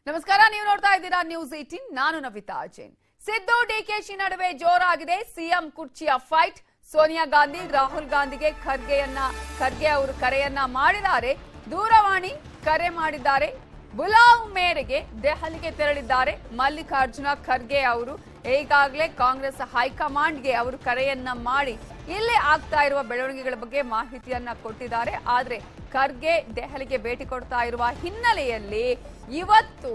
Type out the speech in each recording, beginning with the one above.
ನಮಸ್ಕಾರ, ನೀವು ನೋಡ್ತಾ ಇದ್ದೀರಾ ನ್ಯೂಸ್ 18. ನಾನು ನವಿತಾ ಜೈನ್. ಸಿದ್ದು ಡಿಕೆಶಿ ನಡುವೆ ಜೋರಾಗಿದೆ ಸಿಎಂ ಕುರ್ಚಿಯ ಫೈಟ್. ಸೋನಿಯಾ ಗಾಂಧಿ ರಾಹುಲ್ ಗಾಂಧಿಗೆ ಖರ್ಗೆ ಅವರು ಕರೆಯನ್ನ ಮಾಡಿದ್ದಾರೆ. ದೂರವಾಣಿ ಕರೆ ಮಾಡಿದ್ದಾರೆ. ಬುಲಾವ್ ಮೇರೆಗೆ ದೆಹಲಿಗೆ ತೆರಳಿದ್ದಾರೆ ಮಲ್ಲಿಕಾರ್ಜುನ ಖರ್ಗೆ ಅವರು. ಈಗಾಗಲೇ ಕಾಂಗ್ರೆಸ್ ಹೈಕಮಾಂಡ್ಗೆ ಅವರು ಕರೆಯನ್ನ ಮಾಡಿ ಇಲ್ಲಿ ಆಗ್ತಾ ಇರುವ ಬೆಳವಣಿಗೆಗಳ ಬಗ್ಗೆ ಮಾಹಿತಿಯನ್ನ ಕೊಟ್ಟಿದ್ದಾರೆ. ಆದ್ರೆ ಖರ್ಗೆ ದೆಹಲಿಗೆ ಭೇಟಿ ಕೊಡ್ತಾ ಇರುವ ಹಿನ್ನೆಲೆಯಲ್ಲಿ ಇವತ್ತು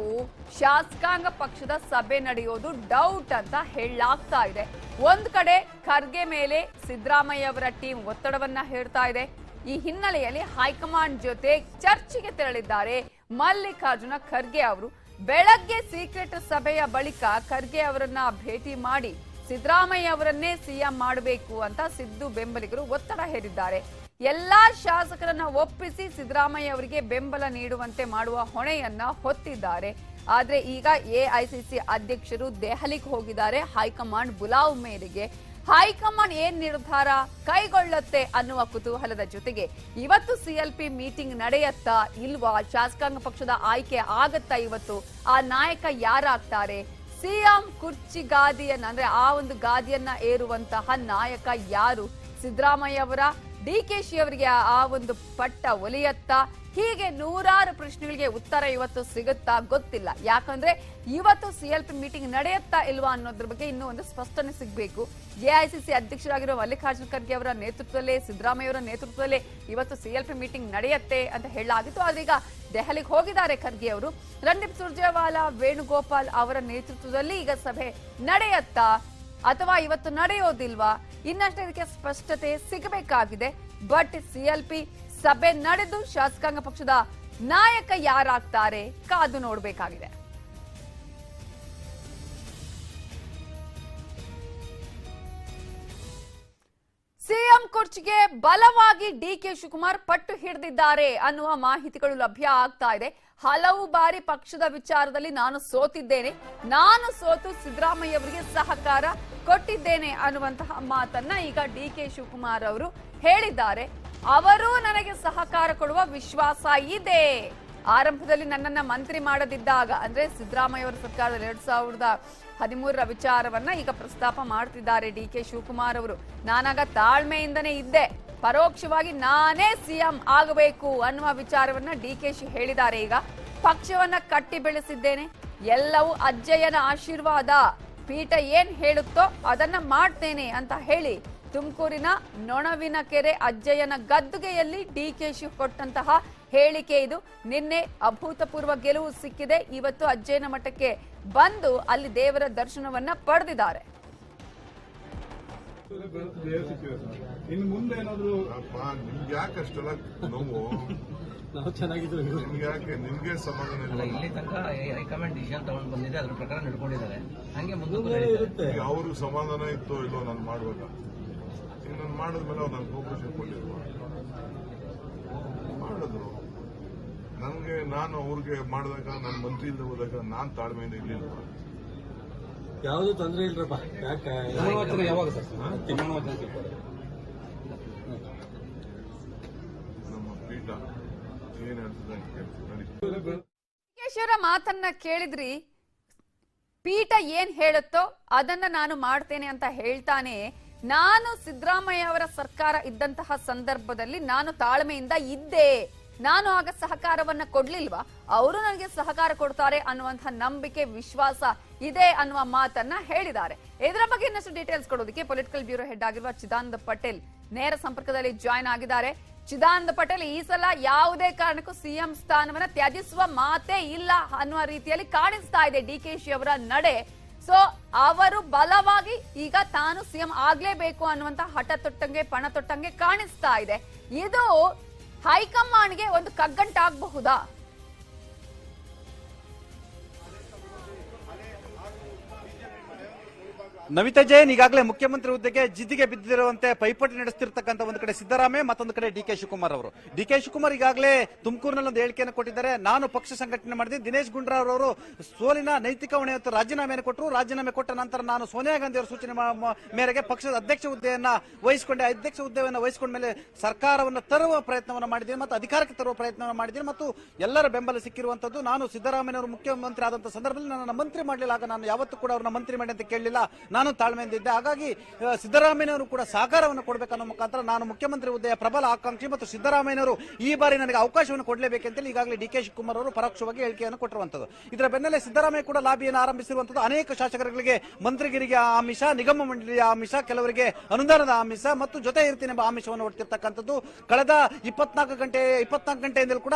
ಶಾಸಕಾಂಗ ಪಕ್ಷದ ಸಭೆ ನಡೆಯೋದು ಡೌಟ್ ಅಂತ ಹೇಳಲಾಗ್ತಾ ಇದೆ. ಒಂದ್ ಕಡೆ ಖರ್ಗೆ ಮೇಲೆ ಸಿದ್ದರಾಮಯ್ಯ ಅವರ ಟೀಮ್ ಒತ್ತಡವನ್ನ ಹೇರ್ತಾ ಇದೆ. ಈ ಹಿನ್ನೆಲೆಯಲ್ಲಿ ಹೈಕಮಾಂಡ್ ಜೊತೆ ಚರ್ಚೆಗೆ ತೆರಳಿದ್ದಾರೆ ಮಲ್ಲಿಕಾರ್ಜುನ ಖರ್ಗೆ ಅವರು. ಬೆಳಗ್ಗೆ ಸೀಕ್ರೆಟ್ ಸಭೆಯ ಬಳಿಕ ಖರ್ಗೆ ಅವರನ್ನ ಭೇಟಿ ಮಾಡಿ ಸಿದ್ದರಾಮಯ್ಯ ಅವರನ್ನೇ ಸಿಎಂ ಮಾಡಬೇಕು ಅಂತ ಸಿದ್ದು ಬೆಂಬಲಿಗರು ಒತ್ತಡ ಹೇರಿದ್ದಾರೆ. ಎಲ್ಲಾ ಶಾಸಕರನ್ನ ಒಪ್ಪಿಸಿ ಸಿದ್ದರಾಮಯ್ಯ ಅವರಿಗೆ ಬೆಂಬಲ ನೀಡುವಂತೆ ಮಾಡುವ ಹೊಣೆಯನ್ನ ಹೊತ್ತಿದ್ದಾರೆ. ಆದ್ರೆ ಈಗ ಎಐಸಿಸಿ ಅಧ್ಯಕ್ಷರು ದೆಹಲಿಗೆ ಹೋಗಿದ್ದಾರೆ ಹೈಕಮಾಂಡ್ ಬುಲಾವ್ ಮೇರೆಗೆ. ಹೈಕಮಾಂಡ್ ಏನ್ ನಿರ್ಧಾರ ಕೈಗೊಳ್ಳುತ್ತೆ ಅನ್ನುವ ಕುತೂಹಲದ ಜೊತೆಗೆ ಇವತ್ತು ಸಿಎಲ್ಪಿ ಮೀಟಿಂಗ್ ನಡೆಯತ್ತಾ ಇಲ್ವಾ, ಶಾಸಕಾಂಗ ಪಕ್ಷದ ಆಯ್ಕೆ ಆಗತ್ತಾ, ಇವತ್ತು ಆ ನಾಯಕ ಯಾರಾಗ್ತಾರೆ, ಸಿಎಂ ಕುರ್ಚಿ ಗಾದಿಯನ್ನ ಅಂದ್ರೆ ಆ ಒಂದು ಗಾದಿಯನ್ನ ಏರುವಂತಹ ನಾಯಕ ಯಾರು, ಸಿದ್ದರಾಮಯ್ಯ ಅವರ ಡಿಕೆಶಿ ಅವರಿಗೆ ಆ ಒಂದು ಪಟ್ಟ ಒಲಿಯತ್ತಾ, ಹೀಗೆ ನೂರಾರು ಪ್ರಶ್ನೆಗಳಿಗೆ ಉತ್ತರ ಇವತ್ತು ಸಿಗುತ್ತಾ ಗೊತ್ತಿಲ್ಲ. ಯಾಕಂದ್ರೆ ಇವತ್ತು ಸಿಎಲ್ಪಿ ಮೀಟಿಂಗ್ ನಡೆಯುತ್ತಾ ಇಲ್ವಾ ಅನ್ನೋದ್ರ ಬಗ್ಗೆ ಇನ್ನೂ ಒಂದು ಸ್ಪಷ್ಟನೆ ಸಿಗಬೇಕು. ಎಐಸಿಸಿ ಅಧ್ಯಕ್ಷರಾಗಿರುವ ಮಲ್ಲಿಕಾರ್ಜುನ ಖರ್ಗೆ ಅವರ ನೇತೃತ್ವದಲ್ಲೇ, ಸಿದ್ದರಾಮಯ್ಯ ಅವರ ನೇತೃತ್ವದಲ್ಲೇ ಇವತ್ತು ಸಿಎಲ್ಪಿ ಮೀಟಿಂಗ್ ನಡೆಯುತ್ತೆ ಅಂತ ಹೇಳಲಾಗಿತ್ತು. ಆದ್ರೆ ಈಗ ದೆಹಲಿಗೆ ಹೋಗಿದ್ದಾರೆ ಖರ್ಗೆ ಅವರು. ರಣದೀಪ್ ಸುರ್ಜೇವಾಲಾ, ವೇಣುಗೋಪಾಲ್ ಅವರ ನೇತೃತ್ವದಲ್ಲಿ ಈಗ ಸಭೆ ನಡೆಯುತ್ತಾ ಅಥವಾ ಇವತ್ತು ನಡೆಯೋದಿಲ್ವಾ, ಇನ್ನಷ್ಟೇ ಇದಕ್ಕೆ ಸ್ಪಷ್ಟತೆ ಸಿಗಬೇಕಾಗಿದೆ. ಬಟ್ ಸಿಎಲ್ಪಿ ಸಭೆ ನಡೆದು ಶಾಸಕಾಂಗ ಪಕ್ಷದ ನಾಯಕ ಯಾರಾಗ್ತಾರೆ ಕಾದು ನೋಡಬೇಕಾಗಿದೆ. ಸಿಎಂ ಕುರ್ಚಿಗೆ ಬಲವಾಗಿ ಡಿಕೆ ಶಿವಕುಮಾರ್ ಪಟ್ಟು ಹಿಡಿದಿದ್ದಾರೆ ಅನ್ನುವ ಮಾಹಿತಿಗಳು ಲಭ್ಯ ಆಗ್ತಾ ಇದೆ. ಹಲವು ಬಾರಿ ಪಕ್ಷದ ವಿಚಾರದಲ್ಲಿ ನಾನು ಸೋತಿದ್ದೇನೆ, ನಾನು ಸೋತು ಸಿದ್ದರಾಮಯ್ಯ ಅವರಿಗೆ ಸಹಕಾರ ಕೊಟ್ಟಿದ್ದೇನೆ ಅನ್ನುವಂತಹ ಮಾತನ್ನ ಈಗ ಡಿಕೆ ಶಿವಕುಮಾರ್ ಅವರು ಹೇಳಿದ್ದಾರೆ. ಅವರು ನನಗೆ ಸಹಕಾರ ಕೊಡುವ ವಿಶ್ವಾಸ ಇದೆ. ಆರಂಭದಲ್ಲಿ ನನ್ನನ್ನ ಮಂತ್ರಿ ಮಾಡದಿದ್ದಾಗ ಅಂದ್ರೆ ಸಿದ್ದರಾಮಯ್ಯ ಅವರ ಸರ್ಕಾರದಲ್ಲಿ 2013ರ ವಿಚಾರವನ್ನ ಈಗ ಪ್ರಸ್ತಾಪ ಮಾಡ್ತಿದ್ದಾರೆ ಡಿಕೆ ಶಿವಕುಮಾರ್ ಅವರು. ನಾನಾಗ ತಾಳ್ಮೆಯಿಂದನೇ ಇದ್ದೆ, ಪರೋಕ್ಷವಾಗಿ ನಾನೇ ಸಿಎಂ ಆಗಬೇಕು ಅನ್ನುವ ವಿಚಾರವನ್ನ ಡಿಕೆಶಿ ಹೇಳಿದ್ದಾರೆ. ಈಗ ಪಕ್ಷವನ್ನ ಕಟ್ಟಿ ಬೆಳೆಸಿದ್ದೇನೆ, ಎಲ್ಲವೂ ಅಜ್ಜಯ್ಯನ ಆಶೀರ್ವಾದ, ಪೀಠ ಏನ್ ಹೇಳುತ್ತೋ ಅದನ್ನ ಮಾಡ್ತೇನೆ ಅಂತ ಹೇಳಿ ತುಮಕೂರಿನ ನೊಣವಿನಕೆರೆ ಅಜ್ಜಯ್ಯನ ಗದ್ದುಗೆಯಲ್ಲಿ ಡಿಕೆಶಿ ಕೊಟ್ಟಂತಹ ಹೇಳಿಕೆ ಇದು. ನಿನ್ನೆ ಅಭೂತಪೂರ್ವ ಗೆಲುವು ಸಿಕ್ಕಿದೆ. ಇವತ್ತು ಅಜ್ಜಯ್ಯನ ಮಠಕ್ಕೆ ಬಂದು ಅಲ್ಲಿ ದೇವರ ದರ್ಶನವನ್ನ ಪಡೆದಿದ್ದಾರೆ. ಇನ್ನು ಮುಂದೆ ಏನಾದ್ರು ನಿಮ್ಗೆ ಯಾಕಷ್ಟೆಲ್ಲ ನೋವು? ನಾವು ಚೆನ್ನಾಗಿದ್ರು ನಿಮ್ಗೆ ಸಮಾಧಾನ ಇಲ್ಲ. ಇಲ್ಲಿ ತನಕ ಹೈಕಮಾಂಡ್ ಡಿಸಿಷನ್ ತಗೊಂಡು ಬಂದಿದೆ, ಅದ್ರ ಪ್ರಕಾರ ನಡ್ಕೊಂಡಿದ್ದಾರೆ. ಹಂಗೆ ಮುಂದೆ ಅವರು ಸಮಾಧಾನ ಇತ್ತು ಇಲ್ಲೋ ನಾನು ಮಾಡುವಾಗ, ಈಗ ನಾನು ಮಾಡಿದ್ಮೇಲೆ ಅವ್ರು ನನ್ಗೆ ಕೋಪರೇಷನ್ ಕೊಟ್ಟಿರುವ ಮಾಡಿದ್ರು. ನನಗೆ ನಾನು ಅವ್ರಿಗೆ ಮಾಡಿದಾಗ ನಾನು ಮಂತ್ರಿ ಇಲ್ಲದೆ ಹೋದಾಗ ನಾನು ತಾಳ್ಮೆಯಿಂದ ಇರ್ಲಿಲ್ಲ. ಯಾವುದು ತೊಂದರೆ ಇಲ್ರಪ್ಪ. ಯಾಕೆ ಯಾವಾಗ ಸರ್ ನಮ್ಮ ಪೀಠ ಏನ್ ಹೇಳ್ತದೆ ಡಿಕೆಶಿಯವರ ಮಾತನ್ನ ಕೇಳಿದ್ರಿ. ಪೀಠ ಏನ್ ಹೇಳುತ್ತೋ ಅದನ್ನ ನಾನು ಮಾಡ್ತೇನೆ ಅಂತ ಹೇಳ್ತಾನೆ. ನಾನು ಸಿದ್ದರಾಮಯ್ಯ ಅವರ ಸರ್ಕಾರ ಇದ್ದಂತಹ ಸಂದರ್ಭದಲ್ಲಿ ನಾನು ತಾಳ್ಮೆಯಿಂದ ಇದ್ದೆ, ನಾನು ಆಗ ಸಹಕಾರವನ್ನ ಕೊಡ್ಲಿಲ್ವಾ, ಅವರು ನನಗೆ ಸಹಕಾರ ಕೊಡ್ತಾರೆ ಅನ್ನುವಂತಹ ನಂಬಿಕೆ ವಿಶ್ವಾಸ ಇದೆ ಅನ್ನುವ ಮಾತನ್ನ ಹೇಳಿದ್ದಾರೆ. ಇದರ ಬಗ್ಗೆ ಇನ್ನಷ್ಟು ಡೀಟೇಲ್ಸ್ ಕೊಡೋದಕ್ಕೆ ಪೊಲಿಟಿಕಲ್ ಬ್ಯೂರೋ ಹೆಡ್ ಆಗಿರುವ ಚಿದಾನಂದ ಪಟೇಲ್ ನೇರ ಸಂಪರ್ಕದಲ್ಲಿ ಜಾಯ್ನ್ ಆಗಿದ್ದಾರೆ. ಚಿದಾನಂದ ಪಟೇಲ್, ಈ ಸಲ ಯಾವುದೇ ಕಾರಣಕ್ಕೂ ಸಿಎಂ ಸ್ಥಾನವನ್ನ ತ್ಯಜಿಸುವ ಮಾತೇ ಇಲ್ಲ ಅನ್ನುವ ರೀತಿಯಲ್ಲಿ ಕಾಣಿಸ್ತಾ ಇದೆ ಡಿಕೆಶಿ ಅವರ ನಡೆ. ಸೊ ಅವರು ಬಲವಾಗಿ ಈಗ ತಾನು ಸಿಎಂ ಆಗ್ಲೇಬೇಕು ಅನ್ನುವಂತ ಹಠ ತೊಟ್ಟಂಗೆ ಪಣ ತೊಟ್ಟಂಗೆ ಕಾಣಿಸ್ತಾ ಇದೆ. ಇದು ಹೈಕಮಾಂಡ್ಗೆ ಒಂದು ಕಗ್ಗಂಟಾಗಬಹುದಾ? ನವಿತಾ ಜೈನ್ ಈಗಾಗಲೇ ಮುಖ್ಯಮಂತ್ರಿ ಹುದ್ದೆಗೆ ಜಿದ್ದಿಗೆ ಬಿದ್ದಿರುವಂತೆ ಪೈಪೋಟಿ ನಡೆಸುತ್ತಿರ್ತಕ್ಕಂಥ ಒಂದು ಕಡೆ ಸಿದ್ದರಾಮಯ್ಯ, ಮತ್ತೊಂದು ಕಡೆ ಡಿ ಕೆ ಶಿವಕುಮಾರ್ ಅವರು. ಡಿ ಕೆ ಶಿವಕುಮಾರ್ ಈಗಾಗಲೇ ತುಮಕೂರಿನಲ್ಲಿ ಒಂದು ಹೇಳಿಕೆಯನ್ನು ಕೊಟ್ಟಿದ್ದಾರೆ. ನಾನು ಪಕ್ಷ ಸಂಘಟನೆ ಮಾಡಿದೆ. ದಿನೇಶ್ ಗುಂಡೂರಾವ್ ಅವರು ಸೋಲಿನ ನೈತಿಕ ಹೊಣೆ ಹೊತ್ತು ರಾಜೀನಾಮೆಯನ್ನು ಕೊಟ್ಟರು. ರಾಜೀನಾಮೆ ಕೊಟ್ಟ ನಂತರ ನಾನು ಸೋನಿಯಾ ಗಾಂಧಿ ಅವರ ಸೂಚನೆ ಮೇರೆಗೆ ಪಕ್ಷದ ಅಧ್ಯಕ್ಷ ಹುದ್ದೆಯನ್ನ ವಹಿಸಿಕೊಂಡೆ. ಅಧ್ಯಕ್ಷ ಹುದ್ದೆಯನ್ನು ವಹಿಸಿಕೊಂಡ ಮೇಲೆ ಸರ್ಕಾರವನ್ನು ತರುವ ಪ್ರಯತ್ನವನ್ನು ಮಾಡಿದ್ದೇನೆ ಮತ್ತು ಅಧಿಕಾರಕ್ಕೆ ತರುವ ಪ್ರಯತ್ನವನ್ನು ಮಾಡಿದ್ದೇನೆ ಮತ್ತು ಎಲ್ಲರ ಬೆಂಬಲ ಸಿಕ್ಕಿರುವಂತದ್ದು. ನಾನು ಸಿದ್ದರಾಮಯ್ಯನವರು ಮುಖ್ಯಮಂತ್ರಿ ಆದಂತಹ ಸಂದರ್ಭದಲ್ಲಿ ನನ್ನ ಮಂತ್ರಿ ಮಾಡಲಿಲ್ಲ. ಆಗ ನಾನು ಯಾವತ್ತೂ ಕೂಡ ಅವ್ರನ್ನ ಮಂತ್ರಿ ಮಾಡಿ ಅಂತ ಕೇಳಲಿಲ್ಲ. ನಾನು ತಾಳ್ಮೆಯಿಂದ ಇದ್ದೆ. ಹಾಗಾಗಿ ಸಿದ್ದರಾಮಯ್ಯನವರು ಕೂಡ ಸಹಕಾರವನ್ನು ಕೊಡಬೇಕನ್ನೋ ಮುಖಾಂತರ ನಾನು ಮುಖ್ಯಮಂತ್ರಿ ಹುದ್ದೆಯ ಪ್ರಬಲ ಆಕಾಂಕ್ಷಿ ಮತ್ತು ಸಿದ್ದರಾಮಯ್ಯನವರು ಈ ಬಾರಿ ನನಗೆ ಅವಕಾಶವನ್ನು ಕೊಡಲೇಬೇಕಂತೇಳಿ ಈಗಾಗಲೇ ಡಿ ಕೆ ಶಿವಕುಮಾರ್ ಅವರು ಪರೋಕ್ಷವಾಗಿ ಹೇಳಿಕೆಯನ್ನು ಕೊಟ್ಟಿರುವಂತದ್ದು. ಇದರ ಬೆನ್ನಲ್ಲೇ ಸಿದ್ದರಾಮಯ್ಯ ಕೂಡ ಲಾಬಿಯನ್ನು ಆರಂಭಿಸಿರುವಂತದ್ದು. ಅನೇಕ ಶಾಸಕರಿಗೆ ಮಂತ್ರಿಗಿರಿಗೆ ಆಮಿಷ, ನಿಗಮ ಮಂಡಳಿಯ ಆಮಿಷ, ಕೆಲವರಿಗೆ ಅನುದಾನದ ಆಮಿಷ ಮತ್ತು ಜೊತೆ ಇರ್ತೀನಿ ಎಂಬ ಆಮಿಷವನ್ನು ಹೊರಟಿರ್ತಕ್ಕಂಥದ್ದು. ಕಳೆದ 24 ಗಂಟೆಯಿಂದಲೂ ಕೂಡ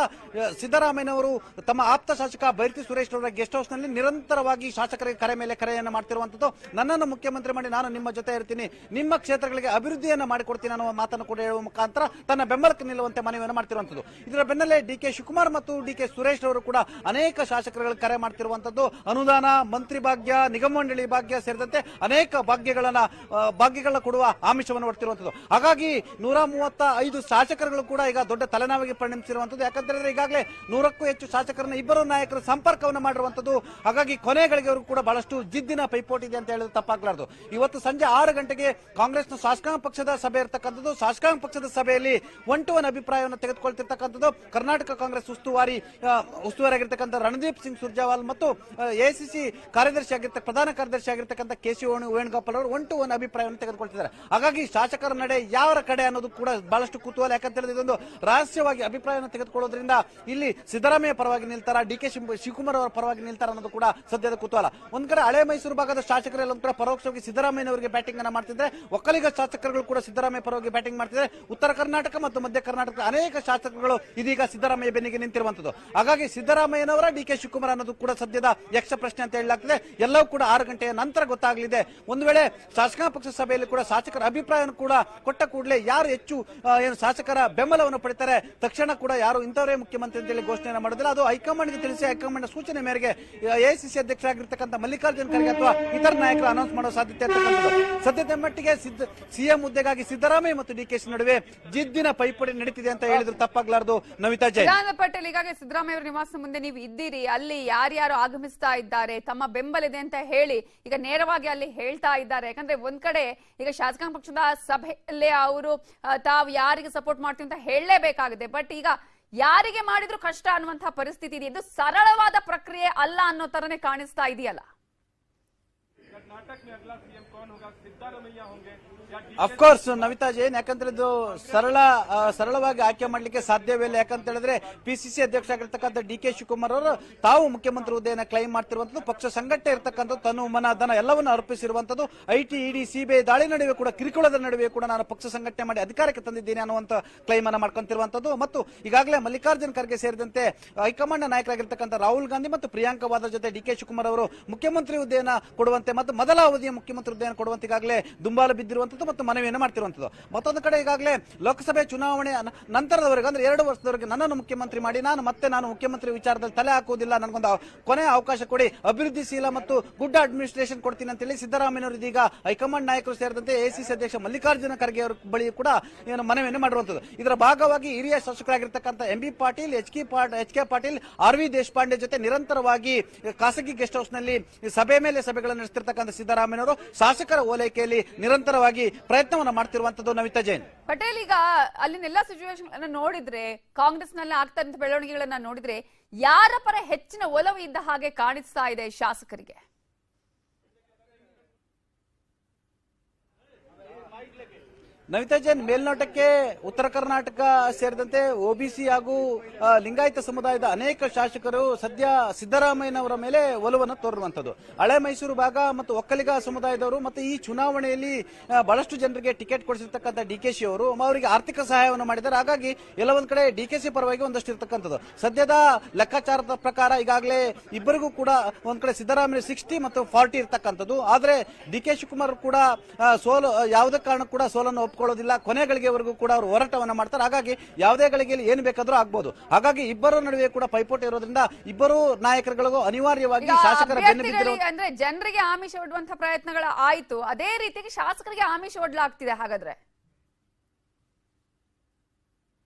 ಸಿದ್ದರಾಮಯ್ಯನವರು ತಮ್ಮ ಆಪ್ತ ಶಾಸಕ ಬೈರತಿ ಸುರೇಶ್ ಅವರ ಗೆಸ್ಟ್ ಹೌಸ್ ನಲ್ಲಿ ನಿರಂತರವಾಗಿ ಶಾಸಕರಿಗೆ ಕರೆ ಮೇಲೆ ಕರೆಯನ್ನು ಮಾಡ್ತಿರುವಂತದ್ದು. ನನ್ನನ್ನು ಮುಖ್ಯಮಂತ್ರಿ ಮಾಡಿ ನಾನು ನಿಮ್ಮ ಜೊತೆ ಇರ್ತೀನಿ, ನಿಮ್ಮ ಕ್ಷೇತ್ರಗಳಿಗೆ ಅಭಿವೃದ್ಧಿಯನ್ನು ಮಾಡಿಕೊಡ್ತೀನಿ ಅನ್ನೋ ಮಾತನ್ನು ಕೂಡ ಹೇಳುವ ಮುಖಾಂತರ ತನ್ನ ಬೆಂಬಲಕ್ಕೆ ನಿಲ್ಲುವಂತೆ ಮನವಿಯನ್ನು ಮಾಡ್ತಿರುವಂತದ್ದು. ಇದರ ಬೆನ್ನಲ್ಲೇ ಡಿ ಕೆ ಶಿವಕುಮಾರ್ ಮತ್ತು ಡಿ ಕೆ ಸುರೇಶ್ ಅವರು ಕೂಡ ಅನೇಕ ಶಾಸಕರುಗಳಿಗೆ ಕರೆ ಮಾಡ್ತಿರುವಂತದ್ದು. ಅನುದಾನ, ಮಂತ್ರಿ ಭಾಗ್ಯ, ನಿಗಮ ಮಂಡಳಿ ಭಾಗ್ಯ ಸೇರಿದಂತೆ ಅನೇಕ ಭಾಗ್ಯಗಳನ್ನ ಕೊಡುವ ಆಮಿಷವನ್ನು ಹೊರಟಿರುವಂತದ್ದು. ಹಾಗಾಗಿ 135 ಶಾಸಕರುಗಳು ಕೂಡ ಈಗ ದೊಡ್ಡ ತಲೆನೋವಿಗೆ ಪರಿಣಮಿಸಿರುವಂತದ್ದು. ಯಾಕಂತಂದ್ರೆ ಈಗಾಗಲೇ 100ಕ್ಕೂ ಹೆಚ್ಚು ಶಾಸಕರನ್ನ ಇಬ್ಬರು ನಾಯಕರು ಸಂಪರ್ಕವನ್ನು ಮಾಡಿರುವಂತದ್ದು. ಹಾಗಾಗಿ ಕೊನೆಗಳಿಗೆ ಅವರು ಕೂಡ ಬಹಳಷ್ಟು ಜಿದ್ದಿನ ಪೈಪೋಟಿ ಇದೆ ಅಂತ ಹೇಳಿದ್ರೆ ತಪ್ಪಾಗಲಾರದು. ಇವತ್ತು ಸಂಜೆ 6 ಗಂಟೆಗೆ ಕಾಂಗ್ರೆಸ್ನ ಶಾಸಕಾಂಗ ಪಕ್ಷದ ಸಭೆ ಇರತಕ್ಕಂಥದ್ದು. ಶಾಸಕಾಂಗ ಪಕ್ಷದ ಸಭೆಯಲ್ಲಿ ಒನ್ ಟು ಒನ್ ಅಭಿಪ್ರಾಯವನ್ನು ತೆಗೆದುಕೊಳ್ತಿರ್ತಕ್ಕಂಥದ್ದು ಕರ್ನಾಟಕ ಕಾಂಗ್ರೆಸ್ ಉಸ್ತುವಾರಿಯಾಗಿರ್ತಕ್ಕಂಥ ರಣದೀಪ್ ಸಿಂಗ್ ಸುರ್ಜೇವಾಲಾ ಮತ್ತು ಎಐಸಿಸಿ ಪ್ರಧಾನ ಕಾರ್ಯದರ್ಶಿ ಆಗಿರ್ತಕ್ಕಂಥ ಕೆ.ಸಿ. ವೇಣುಗೋಪಾಲ್ ಅವರು ಒನ್ ಟು ಒನ್ ಅಭಿಪ್ರಾಯವನ್ನು ತೆಗೆದುಕೊಳ್ತಿದ್ದಾರೆ. ಹಾಗಾಗಿ ಶಾಸಕರ ನಡೆ ಯಾವ ಕಡೆ ಅನ್ನೋದು ಕೂಡ ಬಹಳಷ್ಟು ಕುತೂಹಲ. ಯಾಕಂತ ಹೇಳಿದ್ರೆ ಇದೊಂದು ರಹಸ್ಯವಾಗಿ ಅಭಿಪ್ರಾಯವನ್ನು ತೆಗೆದುಕೊಳ್ಳೋದ್ರಿಂದ ಇಲ್ಲಿ ಸಿದ್ದರಾಮಯ್ಯ ಪರವಾಗಿ ನಿಲ್ತಾರ, ಡಿ ಕೆ ಶಿವಕುಮಾರ್ ಅವರ ಪರವಾಗಿ ನಿಲ್ತಾರ ಅನ್ನೋದು ಕೂಡ ಸದ್ಯದ ಕುತೂಹಲ. ಒಂದ್ ಕಡೆ ಹಳೆ ಮೈಸೂರು ಭಾಗದ ಶಾಸಕರೆಲ್ಲ ಒಂದ್ ಕಡೆ ಪರೋಕ್ಷವಾಗಿ ಸಿದ್ದರಾಮಯ್ಯನವರಿಗೆ ಬ್ಯಾಟಿಂಗ್ ಅನ್ನ ಮಾಡ್ತಿದ್ರೆ, ಒಕ್ಕಲಿಗ ಶಾಸಕರುಗಳು ಕೂಡ ಸಿದ್ದರಾಮಯ್ಯ ಪರವಾಗಿ ಬ್ಯಾಟಿಂಗ್ ಮಾಡ್ತಿದ್ದಾರೆ. ಉತ್ತರ ಕರ್ನಾಟಕ ಮತ್ತು ಮಧ್ಯ ಕರ್ನಾಟಕದ ಅನೇಕ ಶಾಸಕರುಗಳು ಇದೀಗ ಸಿದ್ದರಾಮಯ್ಯ ಬೆನ್ನಿಗೆ ನಿಂತಿರುವಂತದ್ದು. ಹಾಗಾಗಿ ಸಿದ್ದರಾಮಯ್ಯನವರ ಡಿ ಕೆ ಶಿವಕುಮಾರ್ ಅನ್ನೋದು ಕೂಡ ಸದ್ಯದ ಯಕ್ಷ ಪ್ರಶ್ನೆ ಅಂತ ಹೇಳಲಾಗ್ತದೆ. ಎಲ್ಲವೂ ಕೂಡ 6 ಗಂಟೆಯ ನಂತರ ಗೊತ್ತಾಗಲಿದೆ. ಒಂದು ವೇಳೆ ಶಾಸಕಾಂಗ ಪಕ್ಷ ಸಭೆಯಲ್ಲಿ ಕೂಡ ಶಾಸಕರ ಅಭಿಪ್ರಾಯವನ್ನು ಕೂಡ ಕೊಟ್ಟ ಕೂಡಲೇ ಯಾರು ಹೆಚ್ಚು ಏನು ಶಾಸಕರ ಬೆಂಬಲವನ್ನು ಪಡಿತಾರೆ, ತಕ್ಷಣ ಕೂಡ ಯಾರು ಇಂಥವರೇ ಮುಖ್ಯಮಂತ್ರಿ ಅಂತೇಳಿ ಘೋಷಣೆಯನ್ನು ಮಾಡೋದಿಲ್ಲ. ಅದು ಹೈಕಮಾಂಡ್ಗೆ ತಿಳಿಸಿ ಹೈಕಮಾಂಡ್ ಸೂಚನೆ ಮೇರೆಗೆ ಎಐಸಿಸಿ ಅಧ್ಯಕ್ಷರಾಗಿರ್ತಕ್ಕಂಥ ಮಲ್ಲಿಕಾರ್ಜುನ್ ಖರ್ಗೆ ಅಥವಾ ಇತರ ನಾಯಕರು ಅನೌನ್ಸ್ ಮಾಡೋ ಸಾಧ್ಯತೆ ಇರತಕ್ಕಂಥದ್ದು. ಸದ್ಯದ ಮಟ್ಟಿಗೆ ಸಿಎಂ ಹುದ್ದೆಗಾಗಿ ಸಿದ್ದರಾಮಯ್ಯ ಮತ್ತು ಡಿಕೆಶಿ ನಡುವೆ ಜಿದ್ದಿನ ಪೈಪೋಟಿ ನಡೀತಿದೆ ಅಂತ ಹೇಳಿದ್ರು ತಪ್ಪಾಗಲಾರದು. ನವಿತಾ ಜೈನ್ ಪಟೇಲ್, ಈಗಾಗಲೇ ಸಿದ್ದರಾಮಯ್ಯ ಅವರ ನಿವಾಸದ ಮುಂದೆ ನೀವು ಇದ್ದೀರಿ. ಅಲ್ಲಿ ಯಾರ್ಯಾರು ಆಗಮಿಸ್ತಾ ಇದ್ದಾರೆ, ತಮ್ಮ ಬೆಂಬಲ ಇದೆ ಅಂತ ಹೇಳಿ ಈಗ ನೇರವಾಗಿ ಅಲ್ಲಿ ಹೇಳ್ತಾ ಇದ್ದಾರೆ. ಯಾಕಂದ್ರೆ ಒಂದ್ ಕಡೆ ಈಗ ಶಾಸಕಾಂಗ ಪಕ್ಷದ ಸಭೆಯಲ್ಲೇ ಅವರು ತಾವು ಯಾರಿಗೆ ಸಪೋರ್ಟ್ ಮಾಡ್ತೀವಿ ಅಂತ ಹೇಳಲೇಬೇಕಾಗಿದೆ. ಬಟ್ ಈಗ ಯಾರಿಗೆ ಮಾಡಿದ್ರು ಕಷ್ಟ ಅನ್ನುವಂತಹ ಪರಿಸ್ಥಿತಿ ಇದೆ. ಇದು ಸರಳವಾದ ಪ್ರಕ್ರಿಯೆ ಅಲ್ಲ ಅನ್ನೋ ತರನೇ ಕಾಣಿಸ್ತಾ ಇದೆಯಲ್ಲ. ಅಫ್ಕೋರ್ಸ್ ನವಿತಾ ಜೈನ್, ಯಾಕಂದ್ರೆ ಇದು ಸರಳವಾಗಿ ಆಯ್ಕೆ ಮಾಡ್ಲಿಕ್ಕೆ ಸಾಧ್ಯವಿಲ್ಲ. ಯಾಕಂತ ಹೇಳಿದ್ರೆ ಪಿಸಿಸಿ ಅಧ್ಯಕ್ಷ ಆಗಿರ್ತಕ್ಕಂಥ ಡಿ ಕೆ ಶಿವಕುಮಾರ್ ಅವರು ತಾವು ಮುಖ್ಯಮಂತ್ರಿ ಹುದ್ದೆಯನ್ನು ಕ್ಲೈಮ್ ಮಾಡ್ತಿರುವಂತದ್ದು, ಪಕ್ಷ ಸಂಘಟನೆ ಇರತಕ್ಕಂಥ ತನು ಮನ ಧನ ಎಲ್ಲವನ್ನು ಅರ್ಪಿಸಿರುವಂತದ್ದು. ಐಟಿ ಇಡಿ ಸಿಬಿಐ ದಾಳಿ ನಡುವೆ ಕೂಡ, ಕಿರುಕುಳದ ನಡುವೆ ಕೂಡ ನಾನು ಪಕ್ಷ ಸಂಘಟನೆ ಮಾಡಿ ಅಧಿಕಾರಕ್ಕೆ ತಂದಿದ್ದೇನೆ ಅನ್ನುವಂತ ಕ್ಲೈಮ್ ಅನ್ನು ಮಾಡ್ಕೊಂತಿರುವಂತದ್ದು. ಮತ್ತು ಈಗಾಗಲೇ ಮಲ್ಲಿಕಾರ್ಜುನ್ ಖರ್ಗೆ ಸೇರಿದಂತೆ ಹೈಕಮಾಂಡ್ ನಾಯಕರಾಗಿರ್ತಕ್ಕಂಥ ರಾಹುಲ್ ಗಾಂಧಿ ಮತ್ತು ಪ್ರಿಯಾಂಕಾ ವಾದ್ರಾ ಜೊತೆ ಡಿ ಕೆ ಶಿವಕುಮಾರ್ ಅವರು ಮುಖ್ಯಮಂತ್ರಿ ಹುದ್ದೆಯನ್ನು ಕೊಡುವಂತೆ ಮತ್ತು ಮೊದಲ ಅವಧಿಯ ಮುಖ್ಯಮಂತ್ರಿ ಹುದ್ದೆಯನ್ನು ಕೊಡುವಂತೆ ಈಗಾಗಲೇ ದುಂಬಾಲು ಬಿದ್ದಿರುವಂತದ್ದು ಮತ್ತು ಮನವಿಯನ್ನು ಮಾಡ್ತಿರುವಂತದ್ದು. ಮತ್ತೊಂದು ಕಡೆ ಈಗಾಗಲೇ ಲೋಕಸಭೆ ಚುನಾವಣೆ ನಂತರದವರೆಗೆ ಅಂದ್ರೆ 2 ವರ್ಷದವರೆಗೆ ನನ್ನನ್ನು ಮುಖ್ಯಮಂತ್ರಿ ಮಾಡಿ ನಾನು ಮುಖ್ಯಮಂತ್ರಿ ವಿಚಾರದಲ್ಲಿ ತಲೆ ಹಾಕುವುದಿಲ್ಲ, ನನಗೊಂದು ಕೊನೆಯ ಅವಕಾಶ ಕೊಡಿ, ಅಭಿವೃದ್ಧಿಶೀಲ ಮತ್ತು ಗುಡ್ ಅಡ್ಮಿನಿಸ್ಟ್ರೇಷನ್ ಕೊಡ್ತೀನಿ ಅಂತ ಹೇಳಿ ಸಿದ್ದರಾಮಯ್ಯವರು ಇದೀಗ ಹೈಕಮಾಂಡ್ ನಾಯಕರು ಸೇರಿದಂತೆ ಎಐಸಿಸಿ ಅಧ್ಯಕ್ಷ ಮಲ್ಲಿಕಾರ್ಜುನ ಖರ್ಗೆ ಅವರ ಬಳಿ ಕೂಡ ಏನು ಮನವಿಯನ್ನು ಮಾಡಿರುವಂತದ್ದು. ಇದರ ಭಾಗವಾಗಿ ಹಿರಿಯ ಶಾಸಕರಾಗಿರ್ತಕ್ಕಂಥ MB Patil, H K Patil, R V. Deshpande ಜೊತೆ ನಿರಂತರವಾಗಿ ಖಾಸಗಿ ಗೆಸ್ಟ್ ಹೌಸ್ ನಲ್ಲಿ ಸಭೆ ಮೇಲೆ ಸಭೆಗಳನ್ನು ನಡೆಸುತ್ತಿರ್ತಕ್ಕಂಥ ಸಿದ್ದರಾಮಯ್ಯವರು ಶಾಸಕರ ಓಲೈಕೆಯಲ್ಲಿ ನಿರಂತರವಾಗಿ ಪ್ರಯತ್ನವನ್ನು ಮಾಡ್ತಿರುವಂತದ್ದು. ನವಿತಾ ಜೈನ್ ಪಟೇಲ್, ಈಗ ಅಲ್ಲಿನೆಲ್ಲ ಸಿಚುವೇಶನ್ ಅನ್ನ ನೋಡಿದ್ರೆ, ಕಾಂಗ್ರೆಸ್ ನಲ್ಲಿ ಆಗ್ತಾ ಇದ್ದ ಬೆಳವಣಿಗೆಗಳನ್ನ ನೋಡಿದ್ರೆ ಯಾರ ಪರ ಹೆಚ್ಚಿನ ಒಲವು ಇದ್ದ ಹಾಗೆ ಕಾಣಿಸ್ತಾ ಇದೆ ಶಾಸಕರಿಗೆ? ನವಿತಾ ಜೈನ್, ಮೇಲ್ನೋಟಕ್ಕೆ ಉತ್ತರ ಕರ್ನಾಟಕ ಸೇರಿದಂತೆ ಒಬಿಸಿ ಹಾಗೂ ಲಿಂಗಾಯತ ಸಮುದಾಯದ ಅನೇಕ ಶಾಸಕರು ಸದ್ಯ ಸಿದ್ದರಾಮಯ್ಯನವರ ಮೇಲೆ ಒಲವನ್ನು ತೋರುವಂತದ್ದು. ಹಳೆ ಮೈಸೂರು ಭಾಗ ಮತ್ತು ಒಕ್ಕಲಿಗ ಸಮುದಾಯದವರು ಮತ್ತು ಈ ಚುನಾವಣೆಯಲ್ಲಿ ಬಹಳಷ್ಟು ಜನರಿಗೆ ಟಿಕೆಟ್ ಕೊಡಿಸಿರ್ತಕ್ಕಂಥ ಡಿಕೆಶಿ ಅವರು ಅವರಿಗೆ ಆರ್ಥಿಕ ಸಹಾಯವನ್ನು ಮಾಡಿದ್ದಾರೆ. ಹಾಗಾಗಿ ಎಲ್ಲೊಂದ್ ಕಡೆ ಡಿಕೆಶಿ ಪರವಾಗಿ ಒಂದಷ್ಟು ಇರತಕ್ಕಂಥದ್ದು. ಸದ್ಯದ ಲೆಕ್ಕಾಚಾರದ ಪ್ರಕಾರ ಈಗಾಗಲೇ ಇಬ್ಬರಿಗೂ ಕೂಡ ಒಂದ್ ಕಡೆ ಸಿದ್ದರಾಮಯ್ಯ 60 ಮತ್ತು 40 ಇರ್ತಕ್ಕಂಥದ್ದು. ಆದ್ರೆ ಡಿ ಕೆ ಶಿವಕುಮಾರ್ ಕೂಡ ಯಾವುದೇ ಕಾರಣ ಕೂಡ ಸೋಲನ್ನು ಒಪ್ಕೊಳ್ಳೋದಿಲ್ಲ, ಕೊನೆ ಗಳಿಗೆವರೆಗೂ ಕೂಡ ಅವರು ಹೋರಾಟವನ್ನ ಮಾಡ್ತಾರೆ. ಹಾಗಾಗಿ ಯಾವುದೇ ಗಳಿಗೆಯಲ್ಲಿ ಏನು ಬೇಕಾದ್ರೂ ಆಗ್ಬೋದು. ಹಾಗಾಗಿ ಇಬ್ಬರ ನಡುವೆ ಕೂಡ ಪೈಪೋಟಿ ಇರೋದ್ರಿಂದ ಇಬ್ಬರು ನಾಯಕರುಗಳಿಗೂ ಅನಿವಾರ್ಯವಾಗಿ ಶಾಸಕರ ಬೆನ್ನು ಬಿದ್ದಿರೋ ಅಂದ್ರೆ ಜನರಿಗೆ ಆಮಿಷ ಒಡ್ಡುವಂತಹ ಪ್ರಯತ್ನಗಳು ಆಯ್ತು, ಅದೇ ರೀತಿಯಾಗಿ ಶಾಸಕರಿಗೆ ಆಮಿಷ ಒಡ್ಲಾಗ್ತಿದೆ. ಹಾಗಾದ್ರೆ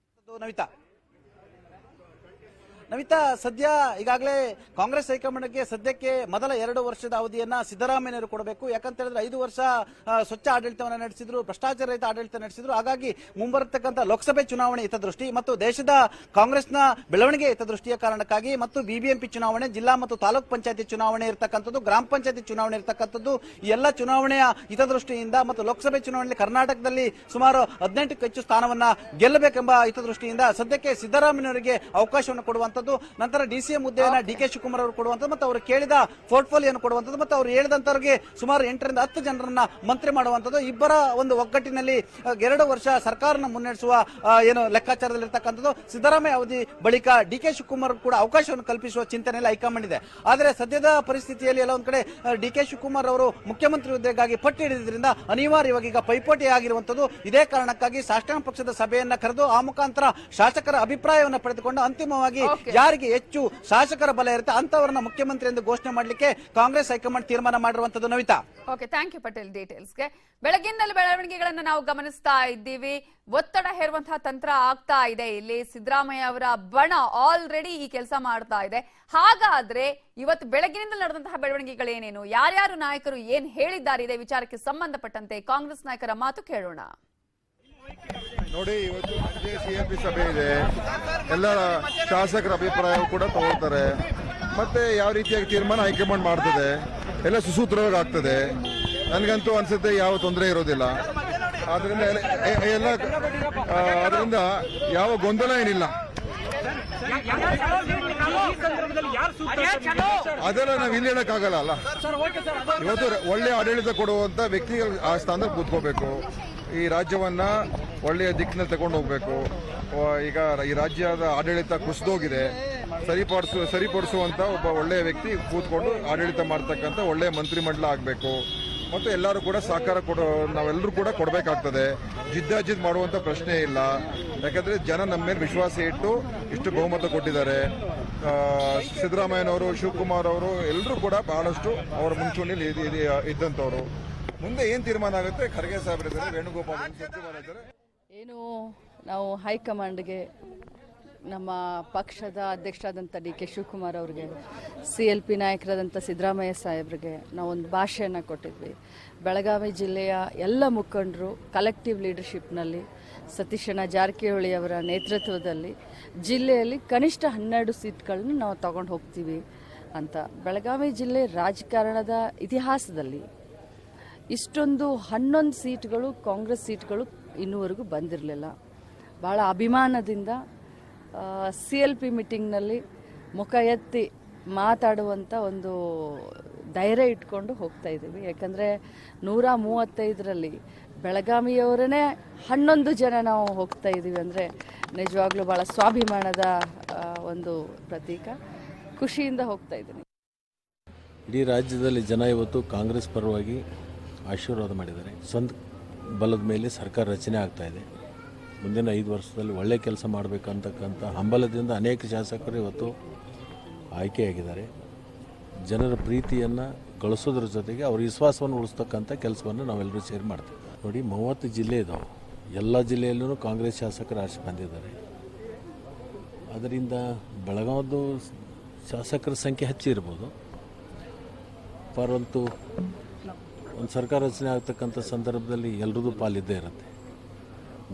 ನವಿತಾ ಸದ್ಯ ಈಗಾಗಲೇ ಕಾಂಗ್ರೆಸ್ ಹೈಕಮಾಂಡ್ಗೆ ಸದ್ಯಕ್ಕೆ ಮೊದಲ 2 ವರ್ಷದ ಅವಧಿಯನ್ನ ಸಿದ್ದರಾಮಯ್ಯನವರು ಕೊಡಬೇಕು. ಯಾಕಂತ ಹೇಳಿದ್ರೆ 5 ವರ್ಷ ಸ್ವಚ್ಛ ಆಡಳಿತವನ್ನು ನಡೆಸಿದ್ರು, ಭ್ರಷ್ಟಾಚಾರ ರಹಿತ ಆಡಳಿತ ನಡೆಸಿದ್ರು. ಹಾಗಾಗಿ ಮುಂಬರತಕ್ಕಂಥ ಲೋಕಸಭೆ ಚುನಾವಣೆ ಹಿತದೃಷ್ಟಿ ಮತ್ತು ದೇಶದ ಕಾಂಗ್ರೆಸ್ನ ಬೆಳವಣಿಗೆ ಹಿತದೃಷ್ಟಿಯ ಕಾರಣಕ್ಕಾಗಿ ಮತ್ತು ಬಿಬಿಎಂಪಿ ಚುನಾವಣೆ, ಜಿಲ್ಲಾ ಮತ್ತು ತಾಲೂಕ್ ಪಂಚಾಯತಿ ಚುನಾವಣೆ ಇರತಕ್ಕಂಥದ್ದು, ಗ್ರಾಮ ಪಂಚಾಯತಿ ಚುನಾವಣೆ ಇರತಕ್ಕಂಥದ್ದು, ಈ ಎಲ್ಲ ಚುನಾವಣೆಯ ಹಿತದೃಷ್ಟಿಯಿಂದ ಮತ್ತು ಲೋಕಸಭೆ ಚುನಾವಣೆಯಲ್ಲಿ ಕರ್ನಾಟಕದಲ್ಲಿ ಸುಮಾರು 18ಕ್ಕೂ ಹೆಚ್ಚು ಸ್ಥಾನವನ್ನ ಗೆಲ್ಲಬೇಕೆಂಬ ಹಿತದೃಷ್ಟಿಯಿಂದ ಸದ್ಯಕ್ಕೆ ಸಿದ್ದರಾಮಯ್ಯನವರಿಗೆ ಅವಕಾಶವನ್ನು ಕೊಡುವಂತ, ನಂತರ ಡಿಸಿಎಂ ಹುದ್ದೆಯನ್ನು ಡಿಕೆ ಶಿವಕುಮಾರ್ ಅವರು ಕೊಡುವಂತದ್ದು ಮತ್ತು ಅವರು ಕೇಳಿದ ಪೋರ್ಟ್ಫೋಲಿಯೋವನ್ನು ಕೊಡುವಂತದ್ದು ಮತ್ತು ಅವರು ಹೇಳಿದಂತವರಿಗೆ ಸುಮಾರು 8 ರಿಂದ 10 ಜನರನ್ನ ಮಂತ್ರಿ ಮಾಡುವಂತದ್ದು, ಇಬ್ಬರ ಒಂದು ಒಗ್ಗಟ್ಟಿನಲ್ಲಿ 2 ವರ್ಷ ಸರ್ಕಾರನ ಮುನ್ನಡೆಸುವ ಏನು ಲೆಕ್ಕಾಚಾರದಲ್ಲಿರ್ತಕ್ಕಂಥದ್ದು. ಸಿದ್ದರಾಮಯ್ಯ ಅವಧಿ ಬಳಿಕ ಡಿಕೆ ಶಿವಕುಮಾರ್ ಕೂಡ ಅವಕಾಶವನ್ನು ಕಲ್ಪಿಸುವ ಚಿಂತನೆಯಲ್ಲಿ ಹೈಕಮಾಂಡ್ ಇದೆ. ಆದರೆ ಸದ್ಯದ ಪರಿಸ್ಥಿತಿಯಲ್ಲಿ ಎಲ್ಲ ಒಂದ್ ಕಡೆ ಡಿಕೆ ಶಿವಕುಮಾರ್ ಅವರು ಮುಖ್ಯಮಂತ್ರಿ ಹುದ್ದೆಗಾಗಿ ಪಟ್ಟು ಹಿಡಿದ್ರಿಂದ ಅನಿವಾರ್ಯವಾಗಿ ಈಗ ಪೈಪೋಟಿ ಆಗಿರುವಂತದ್ದು. ಇದೇ ಕಾರಣಕ್ಕಾಗಿ ಶಾಸಕಾಂಗ ಪಕ್ಷದ ಸಭೆಯನ್ನ ಕರೆದು ಆ ಮುಖಾಂತರ ಶಾಸಕರ ಅಭಿಪ್ರಾಯವನ್ನು ಪಡೆದುಕೊಂಡು ಅಂತಿಮವಾಗಿ ಯಾರಿಗೆ ಹೆಚ್ಚು ಶಾಸಕರ ಬಲ ಇರುತ್ತೆ ಅಂತವರನ್ನ ಮುಖ್ಯಮಂತ್ರಿ ಎಂದು ಘೋಷಣೆ ಮಾಡಲಿಕ್ಕೆ ಕಾಂಗ್ರೆಸ್ ಹೈಕಮಾಂಡ್ ತೀರ್ಮಾನ ಮಾಡಿರುವಂತದ್ದು. Navita, okay, thank you Patel ಡೀಟೇಲ್ಸ್ಗೆ. ಬೆಳಗಿನಲ್ಲಿ ಬೆಳವಣಿಗೆಗಳನ್ನ ನಾವು ಗಮನಿಸ್ತಾ ಇದ್ದೀವಿ. ಒತ್ತಡ ಹೇರುವಂತಹ ತಂತ್ರ ಆಗ್ತಾ ಇದೆ. ಇಲ್ಲಿ ಸಿದ್ದರಾಮಯ್ಯ ಅವರ ಬಣ ಆಲ್ರೆಡಿ ಈ ಕೆಲಸ ಮಾಡ್ತಾ ಇದೆ. ಹಾಗಾದ್ರೆ ಇವತ್ತು ಬೆಳಗಿನಿಂದ ನಡೆದಂತಹ ಬೆಳವಣಿಗೆಗಳೇನೇನು, ಯಾರ್ಯಾರು ನಾಯಕರು ಏನ್ ಹೇಳಿದ್ದಾರೆ ಇದೇ ವಿಚಾರಕ್ಕೆ ಸಂಬಂಧಪಟ್ಟಂತೆ ಕಾಂಗ್ರೆಸ್ ನಾಯಕರ ಮಾತು ಕೇಳೋಣ. ನೋಡಿ, ಇವತ್ತು ಸಂಜೆ ಸಿಎಂಪಿ ಸಭೆ ಇದೆ. ಎಲ್ಲ ಶಾಸಕರ ಅಭಿಪ್ರಾಯ ಕೂಡ ತಗೊಳ್ತಾರೆ. ಮತ್ತೆ ಯಾವ ರೀತಿಯಾಗಿ ತೀರ್ಮಾನ ಹೈಕಮಾಂಡ್ ಮಾಡ್ತದೆ ಎಲ್ಲ ಸುಸೂತ್ರವಾಗಿ ಆಗ್ತದೆ. ನನಗಂತೂ ಅನ್ಸುತ್ತೆ ಯಾವ ತೊಂದರೆ ಇರೋದಿಲ್ಲ. ಅದರಿಂದ ಯಾವ ಗೊಂದಲ ಏನಿಲ್ಲ. ಅದೆಲ್ಲ ನಾವು ಇಲ್ಲಿ ಹೇಳಕ್ಕಾಗಲ್ಲ ಅಲ್ಲ. ಇವತ್ತು ಒಳ್ಳೆ ಆಡಳಿತ ಕೊಡುವಂತ ವ್ಯಕ್ತಿಗಳು ಆ ಸ್ಥಾನದಲ್ಲಿ ಕೂತ್ಕೋಬೇಕು. ಈ ರಾಜ್ಯವನ್ನ ಒಳ್ಳೆಯ ದಿಕ್ಕಿನಲ್ಲಿ ತಗೊಂಡು ಹೋಗ್ಬೇಕು. ಈಗ ಈ ರಾಜ್ಯದ ಆಡಳಿತ ಕುಸಿದೋಗಿದೆ, ಸರಿಪಡಿಸುವಂತ ಒಬ್ಬ ಒಳ್ಳೆಯ ವ್ಯಕ್ತಿ ಕೂತ್ಕೊಂಡು ಆಡಳಿತ ಮಾಡ್ತಕ್ಕಂಥ ಒಳ್ಳೆಯ ಮಂತ್ರಿಮಂಡಲ ಆಗಬೇಕು. ಮತ್ತು ಎಲ್ಲರೂ ಕೂಡ ಸಹಕಾರ ನಾವೆಲ್ಲರೂ ಕೂಡ ಕೊಡಬೇಕಾಗ್ತದೆ. ಜಿದ್ದಾಜಿದ್ ಮಾಡುವಂತ ಪ್ರಶ್ನೆ ಇಲ್ಲ. ಯಾಕಂದ್ರೆ ಜನ ನಮ್ಮ ಮೇಲೆ ವಿಶ್ವಾಸ ಇಟ್ಟು ಇಷ್ಟು ಬಹುಮತ ಕೊಟ್ಟಿದ್ದಾರೆ. ಸಿದ್ದರಾಮಯ್ಯನವರು, ಶಿವಕುಮಾರ್ ಅವರು ಎಲ್ಲರೂ ಕೂಡ ಬಹಳಷ್ಟು ಅವರ ಮುಂಚೂಣಿಯಲ್ಲಿ ಇದ್ದಂಥವ್ರು. ಮುಂದೆ ಏನ್ ತೀರ್ಮಾನ ಆಗುತ್ತೆ, ಖರ್ಗೆ ಸಾಹೇಬರಿದ್ದಾರೆ, ವೇಣುಗೋಪಾಲ್ ಸಚಿವರಿದ್ದಾರೆ. ಏನು ನಾವು ಹೈಕಮಾಂಡ್ಗೆ, ನಮ್ಮ ಪಕ್ಷದ ಅಧ್ಯಕ್ಷರಾದಂಥ ಡಿ ಕೆ ಶಿವಕುಮಾರ್ ಅವ್ರಿಗೆ, CLP ನಾಯಕರಾದಂಥ ಸಿದ್ದರಾಮಯ್ಯ ಸಾಹೇಬ್ರಿಗೆ ನಾವೊಂದು ಭಾಷೆಯನ್ನು ಕೊಟ್ಟಿದ್ವಿ. ಬೆಳಗಾವಿ ಜಿಲ್ಲೆಯ ಎಲ್ಲ ಮುಖಂಡರು ಕಲೆಕ್ಟಿವ್ ಲೀಡರ್ಶಿಪ್ನಲ್ಲಿ ಸತೀಶಣ್ಣ ಜಾರಕಿಹೊಳಿ ಅವರ ನೇತೃತ್ವದಲ್ಲಿ ಜಿಲ್ಲೆಯಲ್ಲಿ ಕನಿಷ್ಠ 12 ಸೀಟ್ಗಳನ್ನು ನಾವು ತಗೊಂಡು ಹೋಗ್ತೀವಿ ಅಂತ. ಬೆಳಗಾವಿ ಜಿಲ್ಲೆ ರಾಜಕಾರಣದ ಇತಿಹಾಸದಲ್ಲಿ ಇಷ್ಟೊಂದು 11 ಸೀಟ್ಗಳು ಕಾಂಗ್ರೆಸ್ ಸೀಟ್ಗಳು ಇನ್ನೂವರೆಗೂ ಬಂದಿರಲಿಲ್ಲ. ಭಾಳ ಅಭಿಮಾನದಿಂದ CLP ಮೀಟಿಂಗ್ನಲ್ಲಿ ಮುಖ ಎತ್ತಿ ಮಾತಾಡುವಂಥ ಒಂದು ಧೈರ್ಯ ಇಟ್ಕೊಂಡು ಹೋಗ್ತಾ ಇದ್ದೀವಿ. ಯಾಕಂದರೆ 135ರಲ್ಲಿ ಬೆಳಗಾವಿಯವರೇ 11 ಜನ ನಾವು ಹೋಗ್ತಾ ಇದ್ದೀವಿ ಅಂದರೆ ನಿಜವಾಗ್ಲೂ ಭಾಳ ಸ್ವಾಭಿಮಾನದ ಒಂದು ಪ್ರತೀಕ. ಖುಷಿಯಿಂದ ಹೋಗ್ತಾ ಇದ್ದೀನಿ. ಇಡೀ ರಾಜ್ಯದಲ್ಲಿ ಜನ ಇವತ್ತು ಕಾಂಗ್ರೆಸ್ ಪರವಾಗಿ ಆಶೀರ್ವಾದ ಮಾಡಿದ್ದಾರೆ. ಸ್ವಂತ ಬಲದ ಮೇಲೆ ಸರ್ಕಾರ ರಚನೆ ಆಗ್ತಾ ಇದೆ. ಮುಂದಿನ 5 ವರ್ಷದಲ್ಲಿ ಒಳ್ಳೆ ಕೆಲಸ ಮಾಡಬೇಕಂತಕ್ಕಂಥ ಹಂಬಲದಿಂದ ಅನೇಕ ಶಾಸಕರು ಇವತ್ತು ಆಯ್ಕೆಯಾಗಿದ್ದಾರೆ. ಜನರ ಪ್ರೀತಿಯನ್ನು ಗಳಿಸೋದ್ರ ಜೊತೆಗೆ ಅವ್ರ ವಿಶ್ವಾಸವನ್ನು ಉಳಿಸ್ತಕ್ಕಂಥ ಕೆಲಸವನ್ನು ನಾವೆಲ್ಲರೂ ಸೇರಿ ಮಾಡ್ತೀವಿ. ನೋಡಿ, 30 ಜಿಲ್ಲೆ ಇದಾವೆ. ಎಲ್ಲ ಜಿಲ್ಲೆಯಲ್ಲೂ ಕಾಂಗ್ರೆಸ್ ಶಾಸಕರು ಆರಿಸಿ ಬಂದಿದ್ದಾರೆ. ಅದರಿಂದ ಬೆಳಗಾವಿದು ಶಾಸಕರ ಸಂಖ್ಯೆ ಹೆಚ್ಚಿರ್ಬೋದು. ಪರಂತು ಒಂದು ಸರ್ಕಾರ ರಚನೆ ಆಗ್ತಕ್ಕಂಥ ಸಂದರ್ಭದಲ್ಲಿ ಎಲ್ಲರದ್ದು ಪಾಲಿದ್ದೇ ಇರುತ್ತೆ.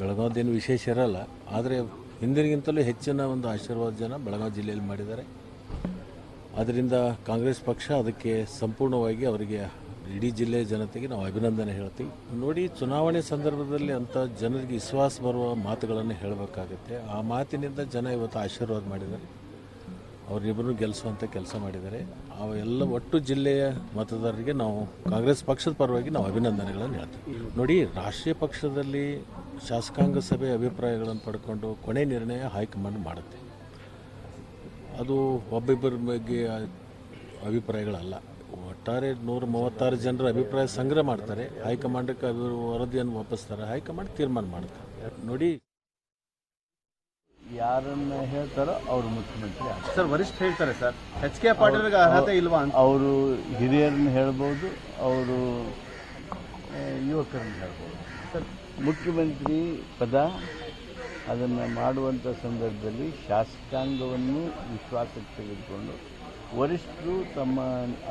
ಬೆಳಗಾವಿದೇನು ವಿಶೇಷ ಇರಲ್ಲ. ಆದರೆ ಹಿಂದಿನಗಿಂತಲೂ ಹೆಚ್ಚಿನ ಒಂದು ಆಶೀರ್ವಾದ ಜನ ಬೆಳಗಾವಿ ಜಿಲ್ಲೆಯಲ್ಲಿ ಮಾಡಿದ್ದಾರೆ. ಅದರಿಂದ ಕಾಂಗ್ರೆಸ್ ಪಕ್ಷ ಅದಕ್ಕೆ ಸಂಪೂರ್ಣವಾಗಿ ಅವರಿಗೆ, ಇಡೀ ಜಿಲ್ಲೆಯ ಜನತೆಗೆ ನಾವು ಅಭಿನಂದನೆ ಹೇಳ್ತೀವಿ. ನೋಡಿ, ಚುನಾವಣೆ ಸಂದರ್ಭದಲ್ಲಿ ಅಂಥ ಜನರಿಗೆ ವಿಶ್ವಾಸ ಬರುವ ಮಾತುಗಳನ್ನು ಹೇಳಬೇಕಾಗುತ್ತೆ. ಆ ಮಾತಿನಿಂದ ಜನ ಇವತ್ತು ಆಶೀರ್ವಾದ ಮಾಡಿದ್ದಾರೆ. ಅವರಿಬ್ಬರು ಗೆಲ್ಲಿಸುವಂಥ ಕೆಲಸ ಮಾಡಿದ್ದಾರೆ. ಅವೆಲ್ಲ ಒಟ್ಟು ಜಿಲ್ಲೆಯ ಮತದಾರರಿಗೆ ನಾವು ಕಾಂಗ್ರೆಸ್ ಪಕ್ಷದ ಪರವಾಗಿ ನಾವು ಅಭಿನಂದನೆಗಳನ್ನು ಹೇಳ್ತೀವಿ. ನೋಡಿ, ರಾಷ್ಟ್ರೀಯ ಪಕ್ಷದಲ್ಲಿ ಶಾಸಕಾಂಗ ಸಭೆ ಅಭಿಪ್ರಾಯಗಳನ್ನು ಪಡ್ಕೊಂಡು ಕೊನೆ ನಿರ್ಣಯ ಹೈಕಮಾಂಡ್ ಮಾಡುತ್ತೆ. ಅದು ಒಬ್ಬಿಬ್ಬರ ಬಗ್ಗೆ ಅಭಿಪ್ರಾಯಗಳಲ್ಲ. ಒಟ್ಟಾರೆ 136 ಜನರ ಅಭಿಪ್ರಾಯ ಸಂಗ್ರಹ ಮಾಡ್ತಾರೆ. ಹೈಕಮಾಂಡಕ್ಕೆ ವರದಿಯನ್ನು ವಾಪಸ್ತಾರೆ. ಹೈಕಮಾಂಡ್ ತೀರ್ಮಾನ ಮಾಡ್ತಾರೆ. ನೋಡಿ, ಯಾರನ್ನ ಹೇಳ್ತಾರೋ ಅವ್ರು ಮುಖ್ಯಮಂತ್ರಿ ಆಗ್ತಾರೆ. ಸರ್ ವರಿಷ್ಠ ಹೇಳ್ತಾರೆ ಸರ್, ಎಚ್ ಕೆ ಪಾಟೀಲ್ಗೆ ಅರ್ಹತೆ ಇಲ್ವಾ ಅಂತ. ಅವರು ಹಿರಿಯರನ್ನ ಹೇಳ್ಬೋದು, ಅವರು ಯುವಕರನ್ನ ಹೇಳ್ಬೋದು. ಸರ್ ಮುಖ್ಯಮಂತ್ರಿ ಪದ ಅದನ್ನು ಮಾಡುವಂಥ ಸಂದರ್ಭದಲ್ಲಿ ಶಾಸಕಾಂಗವನ್ನು ವಿಶ್ವಾಸಕ್ಕೆ ತೆಗೆದುಕೊಂಡು ವರಿಷ್ಠರು ತಮ್ಮ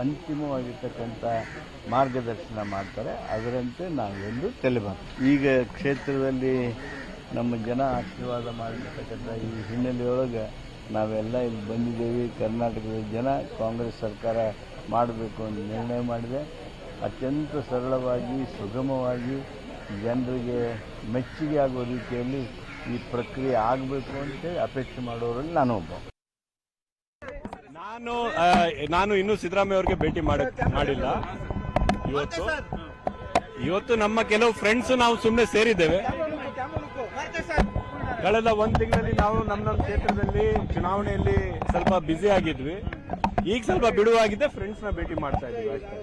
ಅಂತಿಮವಾಗಿರ್ತಕ್ಕಂಥ ಮಾರ್ಗದರ್ಶನ ಮಾಡ್ತಾರೆ. ಅದರಂತೆ ನಾವೆಂದು ತಲೆಬಾರ್ದು. ಈಗ ಕ್ಷೇತ್ರದಲ್ಲಿ ನಮ್ಮ ಜನ ಆಶೀರ್ವಾದ ಮಾಡಿರ್ತಕ್ಕಂಥ ಈ ಹಿನ್ನೆಲೆಯೊಳಗೆ ನಾವೆಲ್ಲ ಇಲ್ಲಿ ಬಂದಿದ್ದೇವೆ. ಕರ್ನಾಟಕದ ಜನ ಕಾಂಗ್ರೆಸ್ ಸರ್ಕಾರ ಮಾಡಬೇಕು ಅಂತ ನಿರ್ಣಯ ಮಾಡಿದೆ. ಅತ್ಯಂತ ಸರಳವಾಗಿ, ಸುಗಮವಾಗಿ, ಜನರಿಗೆ ಮೆಚ್ಚುಗೆ ಆಗುವ ರೀತಿಯಲ್ಲಿ ಈ ಪ್ರಕ್ರಿಯೆ ಆಗಬೇಕು ಅಂತೇಳಿ ಅಪೇಕ್ಷೆ ಮಾಡೋರಲ್ಲಿ ನಾನು ಒಬ್ಬ. ನಾನು ಇನ್ನೂ ಸಿದ್ದರಾಮಯ್ಯ ಅವರಿಗೆ ಭೇಟಿ ಮಾಡಿಲ್ಲ. ಇವತ್ತು ನಮ್ಮ ಕೆಲವು ಫ್ರೆಂಡ್ಸ್ ನಾವು ಸುಮ್ಮನೆ ಸೇರಿದ್ದೇವೆ. ಕಳೆದ 1 ತಿಂಗಳಲ್ಲಿ ನಾವು ನಮ್ಮ ಕ್ಷೇತ್ರದಲ್ಲಿ ಚುನಾವಣೆಯಲ್ಲಿ ಸ್ವಲ್ಪ ಬ್ಯುಸಿ ಆಗಿದ್ವಿ. ಈಗ ಸ್ವಲ್ಪ ಬಿಡುವಾಗಿದೆ, ಫ್ರೆಂಡ್ಸ್ ನ ಭೇಟಿ ಮಾಡ್ತಾ ಇದ್ದೀವಿ ಅಷ್ಟೇ.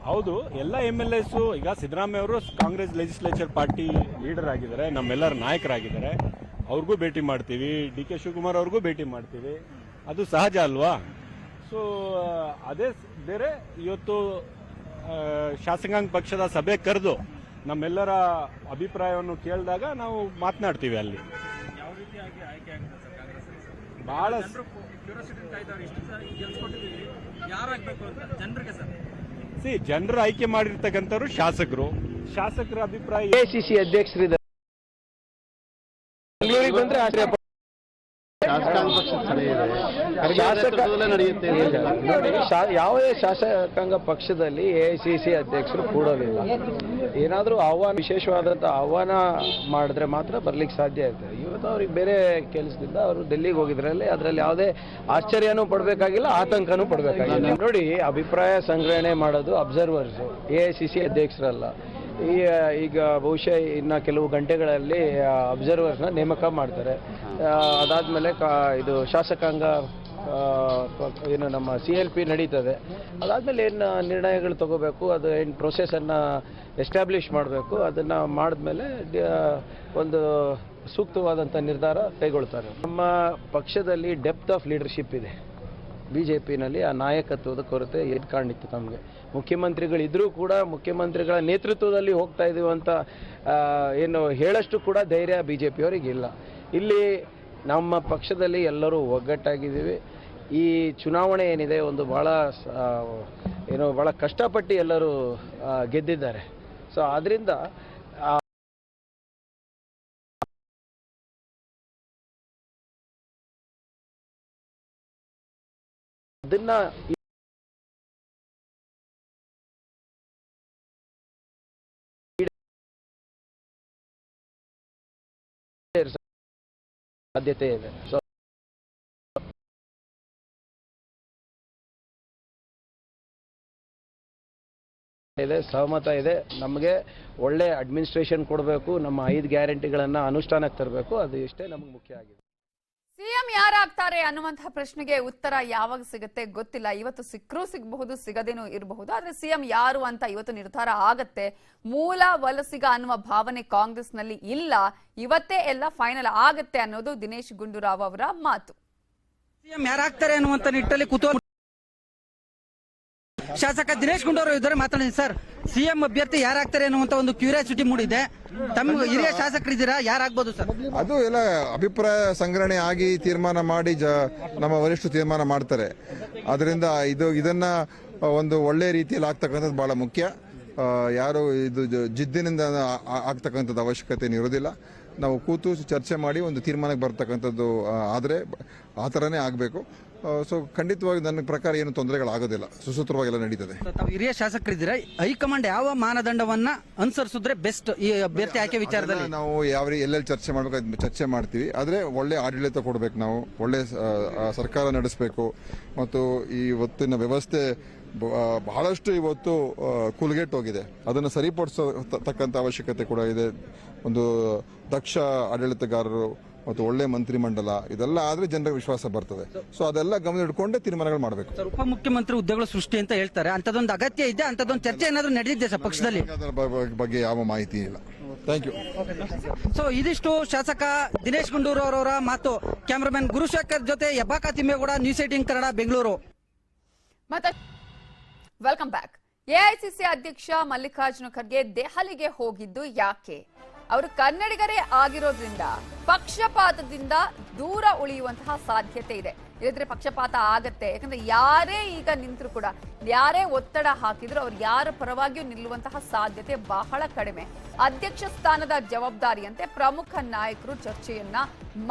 ಹೌದು, ಎಲ್ಲ MLAs ಈಗ ಸಿದ್ದರಾಮಯ್ಯ ಅವರು ಕಾಂಗ್ರೆಸ್ ಲೆಜಿಸ್ಲೇಚರ್ ಪಾರ್ಟಿ ಲೀಡರ್ ಆಗಿದ್ದಾರೆ, ನಮ್ಮೆಲ್ಲರ ನಾಯಕರಾಗಿದ್ದಾರೆ. ಅವ್ರಿಗೂ ಭೇಟಿ ಮಾಡ್ತೀವಿ, DK ಶಿವಕುಮಾರ್ ಅವ್ರಿಗೂ ಭೇಟಿ ಮಾಡ್ತೀವಿ. ಅದು ಸಹಜ ಅಲ್ವಾ? ಸೊ ಅದೇ ಬೇರೆ. ಇವತ್ತು ಶಾಸಕಾಂಗ ಪಕ್ಷದ ಸಭೆ ಕರೆದು ನಮ್ಮೆಲ್ಲರ ಅಭಿಪ್ರಾಯವನ್ನು ಕೇಳಿದಾಗ ನಾವು ಮಾತನಾಡ್ತೀವಿ. ಅಲ್ಲಿ ಬಹಳ ಜನರು ಆಯ್ಕೆ ಮಾಡಿರ್ತಕ್ಕಂಥವ್ರು ಶಾಸಕರು. ಶಾಸಕರ ಅಭಿಪ್ರಾಯ ACC ಅಧ್ಯಕ್ಷರಿದ್ದಾರೆ. ಬೆಂಗಳೂರಿಗೆ ಬಂದ್ರೆ ಯಾವುದೇ ಶಾಸಕಾಂಗ ಪಕ್ಷದಲ್ಲಿ AICC ಅಧ್ಯಕ್ಷರು ಕೂಡಲಿಲ್ಲ. ಏನಾದರೂ ವಿಶೇಷವಾದಂಥ ಆಹ್ವಾನ ಮಾಡಿದ್ರೆ ಮಾತ್ರ ಬರ್ಲಿಕ್ಕೆ ಸಾಧ್ಯ ಇರ್ತದೆ. ಇವತ್ತು ಅವ್ರಿಗೆ ಬೇರೆ ಕೆಲಸದಿಂದ ಅವರು ಡೆಲ್ಲಿಗೆ ಹೋಗಿದ್ರಲ್ಲಿ ಅದರಲ್ಲಿ ಯಾವುದೇ ಆಶ್ಚರ್ಯನೂ ಪಡಬೇಕಾಗಿಲ್ಲ, ಆತಂಕನೂ ಪಡಬೇಕಾಗಿಲ್ಲ. ನೋಡಿ, ಅಭಿಪ್ರಾಯ ಸಂಗ್ರಹಣೆ ಮಾಡೋದು ಅಬ್ಸರ್ವರ್ಸು, AICC ಅಧ್ಯಕ್ಷರಲ್ಲ. ಈಗ ಬಹುಶಃ ಇನ್ನು ಕೆಲವು ಗಂಟೆಗಳಲ್ಲಿ ಅಬ್ಸರ್ವರ್ಸ್ನ ನೇಮಕ ಮಾಡ್ತಾರೆ. ಅದಾದಮೇಲೆ ಇದು ಶಾಸಕಾಂಗ ಏನು ನಮ್ಮ CLP ನಡೀತದೆ. ಅದಾದಮೇಲೆ ಏನು ನಿರ್ಣಯಗಳು ತಗೋಬೇಕು, ಅದು ಏನು ಪ್ರೊಸೆಸನ್ನು ಎಸ್ಟಾಬ್ಲಿಷ್ ಮಾಡಬೇಕು, ಅದನ್ನು ಮಾಡಿದ್ಮೇಲೆ ಒಂದು ಸೂಕ್ತವಾದಂಥ ನಿರ್ಧಾರ ಕೈಗೊಳ್ತಾರೆ. ನಮ್ಮ ಪಕ್ಷದಲ್ಲಿ ಡೆಪ್ತ್ ಆಫ್ ಲೀಡರ್ಶಿಪ್ ಇದೆ. BJPನಲ್ಲಿ ಆ ನಾಯಕತ್ವದ ಕೊರತೆ ಎದ್ದು ಕಾಣಿತ್ತು ನಮಗೆ. ಮುಖ್ಯಮಂತ್ರಿಗಳಿದ್ರೂ ಕೂಡ ಮುಖ್ಯಮಂತ್ರಿಗಳ ನೇತೃತ್ವದಲ್ಲಿ ಹೋಗ್ತಾ ಇದ್ದೀವಿ ಅಂತ ಏನು ಹೇಳಷ್ಟು ಕೂಡ ಧೈರ್ಯ BJPಯವರಿಗೆ ಇಲ್ಲ. ಇಲ್ಲಿ ನಮ್ಮ ಪಕ್ಷದಲ್ಲಿ ಎಲ್ಲರೂ ಒಗ್ಗಟ್ಟಾಗಿದ್ದೀವಿ. ಈ ಚುನಾವಣೆ ಏನಿದೆ ಒಂದು ಭಾಳ ಕಷ್ಟಪಟ್ಟು ಎಲ್ಲರೂ ಗೆದ್ದಿದ್ದಾರೆ. ಸೊ ಆದ್ದರಿಂದ ಅದನ್ನ ಸಾಧ್ಯತೆ ಇದೆ. ಸಹಮತ ಇದೆ. ನಮಗೆ ಒಳ್ಳೆ ಅಡ್ಮಿನಿಸ್ಟ್ರೇಷನ್ ಕೊಡಬೇಕು, ನಮ್ಮ 5 ಗ್ಯಾರಂಟಿಗಳನ್ನು ಅನುಷ್ಠಾನಕ್ಕೆ ತರಬೇಕು, ಅದು ಇಷ್ಟೇ ನಮಗೆ ಮುಖ್ಯ ಆಗಿದೆ. ಸಿಎಂ ಯಾರಾಗ್ತಾರೆ ಅನ್ನುವಂತಹ ಪ್ರಶ್ನೆಗೆ ಉತ್ತರ ಯಾವಾಗ ಸಿಗುತ್ತೆ ಗೊತ್ತಿಲ್ಲ. ಇವತ್ತು ಸಿಕ್ಕರೂ ಸಿಗಬಹುದು, ಸಿಗದೇನೂ ಇರಬಹುದು. ಆದ್ರೆ ಸಿಎಂ ಯಾರು ಅಂತ ಇವತ್ತು ನಿರ್ಧಾರ ಆಗತ್ತೆ. ಮೂಲ ವಲಸಿಗ ಅನ್ನುವ ಭಾವನೆ ಕಾಂಗ್ರೆಸ್ನಲ್ಲಿ ಇಲ್ಲ. ಇವತ್ತೇ ಎಲ್ಲ ಫೈನಲ್ ಆಗತ್ತೆ ಅನ್ನೋದು ದಿನೇಶ್ ಗುಂಡೂರಾವ್ ಅವರ ಮಾತು. ಸಿಎಂ ಯಾರಾಗ್ತಾರೆ ಅನ್ನುವಂತ ನಿಟ್ಟಲ್ಲಿ ಕುತೂಹಲ ಶಾಸಕ ದಿನೇಶ್ ಗುಂಡೂರಾವ್ ಇದ್ದಾರೆ. ಮಾತಾಡಿದ್ದೀನಿ ಸರ್, ಸಿಎಂ ಅಭ್ಯರ್ಥಿ ಯಾರಾಗ್ತಾರೆ ಅನ್ನುವಂತ ಒಂದು ಕ್ಯೂರಿಯಾಸಿಟಿ ಮೂಡಿದೆ. ತಮ್ಮ ಹಿರಿಯ ಶಾಸಕರಿದ್ದೀರಾ, ಯಾರಾಗ್ಬೋದು ಸರ್? ಅದು ಎಲ್ಲ ಅಭಿಪ್ರಾಯ ಸಂಗ್ರಹಣೆ ಆಗಿ ತೀರ್ಮಾನ ಮಾಡಿ ನಮ್ಮ ವರಿಷ್ಠರು ತೀರ್ಮಾನ ಮಾಡ್ತಾರೆ. ಅದರಿಂದ ಇದನ್ನ ಒಂದು ಒಳ್ಳೆ ರೀತಿಯಲ್ಲಿ ಆಗ್ತಕ್ಕಂಥದ್ದು ಬಹಳ ಮುಖ್ಯ. ಯಾರು ಇದು ಜಿದ್ದಿನಿಂದ ಆಗ್ತಕ್ಕಂಥದ್ದು ಅವಶ್ಯಕತೆ ಇರೋದಿಲ್ಲ. ನಾವು ಕೂತು ಚರ್ಚೆ ಮಾಡಿ ಒಂದು ತೀರ್ಮಾನಕ್ಕೆ ಬರ್ತಕ್ಕಂಥದ್ದು ಆದರೆ ಆ ಥರನೇ ಆಗಬೇಕು. ಸೊ ಖಂಡಿತವಾಗಿ ನನ್ನ ಪ್ರಕಾರ ಏನು ತೊಂದರೆಗಳಾಗೋದಿಲ್ಲ, ಸುಸೂತ್ರವಾಗೆಲ್ಲ ನಡೀತದೆ. ತಾವು ಹಿರಿಯ ಶಾಸಕರಿದ್ದೀರಾ, ಹೈಕಮಾಂಡ್ ಯಾವ ಮಾನದಂಡವನ್ನ ಅನುಸರಿಸಿದ್ರೆ ಬೆಸ್ಟ್ ಈ ಅಭ್ಯರ್ಥಿ ಆಯ್ಕೆ ವಿಚಾರದಲ್ಲಿ? ನಾವು ಎಲ್ಲೆಲ್ಲಿ ಚರ್ಚೆ ಮಾಡಬೇಕು ಚರ್ಚೆ ಮಾಡ್ತೀವಿ. ಆದರೆ ಒಳ್ಳೆ ಆಡಳಿತ ಕೊಡಬೇಕು, ನಾವು ಒಳ್ಳೆ ಸರ್ಕಾರ ನಡೆಸಬೇಕು. ಮತ್ತು ಇವತ್ತಿನ ವ್ಯವಸ್ಥೆ ಬಹಳಷ್ಟು ಇವತ್ತು ಕುಲುಗೆಟ್ಟೋಗಿದೆ. ಅದನ್ನು ಸರಿಪಡಿಸತಕ್ಕಂಥ ಅವಶ್ಯಕತೆ ಕೂಡ ಇದೆ. ಒಂದು ದಕ್ಷ ಆಡಳಿತಗಾರರು ಮತ್ತು ಒಳ್ಳೆ ಮಂತ್ರಿಮಂಡಲ ಇದೆಲ್ಲ ಆದ್ರೆ ಜನರಿಗೆ ವಿಶ್ವಾಸ ಬರ್ತದೆ. ಸೊ ಅದೆಲ್ಲ ಗಮನ ಇಟ್ಕೊಂಡೇ ತೀರ್ಮಾನಗಳು ಮಾಡಬೇಕು. ಸರ್, ಉಪಮುಖ್ಯಮಂತ್ರಿ ಹುದ್ದೆಗಳು ಸೃಷ್ಟಿ ಅಂತ ಹೇಳ್ತಾರೆ, ಅಂತದೊಂದು ಅಗತ್ಯ ಇದೆ, ಅಂತದೊಂದು ಚರ್ಚೆ ಏನಾದ್ರು ನಡೆದಿದೆ ಸರ್ ಪಕ್ಷದಲ್ಲಿ? ಅದರ ಬಗ್ಗೆ ಯಾವ ಮಾಹಿತಿ ಇಲ್ಲ. Thank you. ಸೊ ಇದಿಷ್ಟು ಶಾಸಕ ದಿನೇಶ್ ಗುಂಡೂರು ಅವರವರ ಮಾತು. ಕ್ಯಾಮರಾಮನ್ ಗುರುಶೇಖರ್ ಜೊತೆ ಯಬ್ಬಾಕ Thimmegowda, news 18 Kannada, Bengaluru. Welcome back. AICC ಅಧ್ಯಕ್ಷ ಮಲ್ಲಿಕಾರ್ಜುನ ಖರ್ಗೆ ದೆಹಲಿಗೆ ಹೋಗಿದ್ದು ಯಾಕೆ? ಅವರು ಕನ್ನಡಿಗರೇ ಆಗಿರೋದ್ರಿಂದ ಪಕ್ಷಪಾತದಿಂದ ದೂರ ಉಳಿಯುವಂತಹ ಸಾಧ್ಯತೆ ಇದೆ. ಇಲ್ಲದ್ರೆ ಪಕ್ಷಪಾತ ಆಗತ್ತೆ. ಯಾಕಂದ್ರೆ ಯಾರೇ ಈಗ ನಿಂತರೂ ಕೂಡ, ಯಾರೇ ಒತ್ತಡ ಹಾಕಿದ್ರು ಅವ್ರು ಯಾರ ಪರವಾಗಿಯೂ ನಿಲ್ಲುವಂತಹ ಸಾಧ್ಯತೆ ಬಹಳ ಕಡಿಮೆ. ಅಧ್ಯಕ್ಷ ಸ್ಥಾನದ ಜವಾಬ್ದಾರಿಯಂತೆ ಪ್ರಮುಖ ನಾಯಕರು ಚರ್ಚೆಯನ್ನ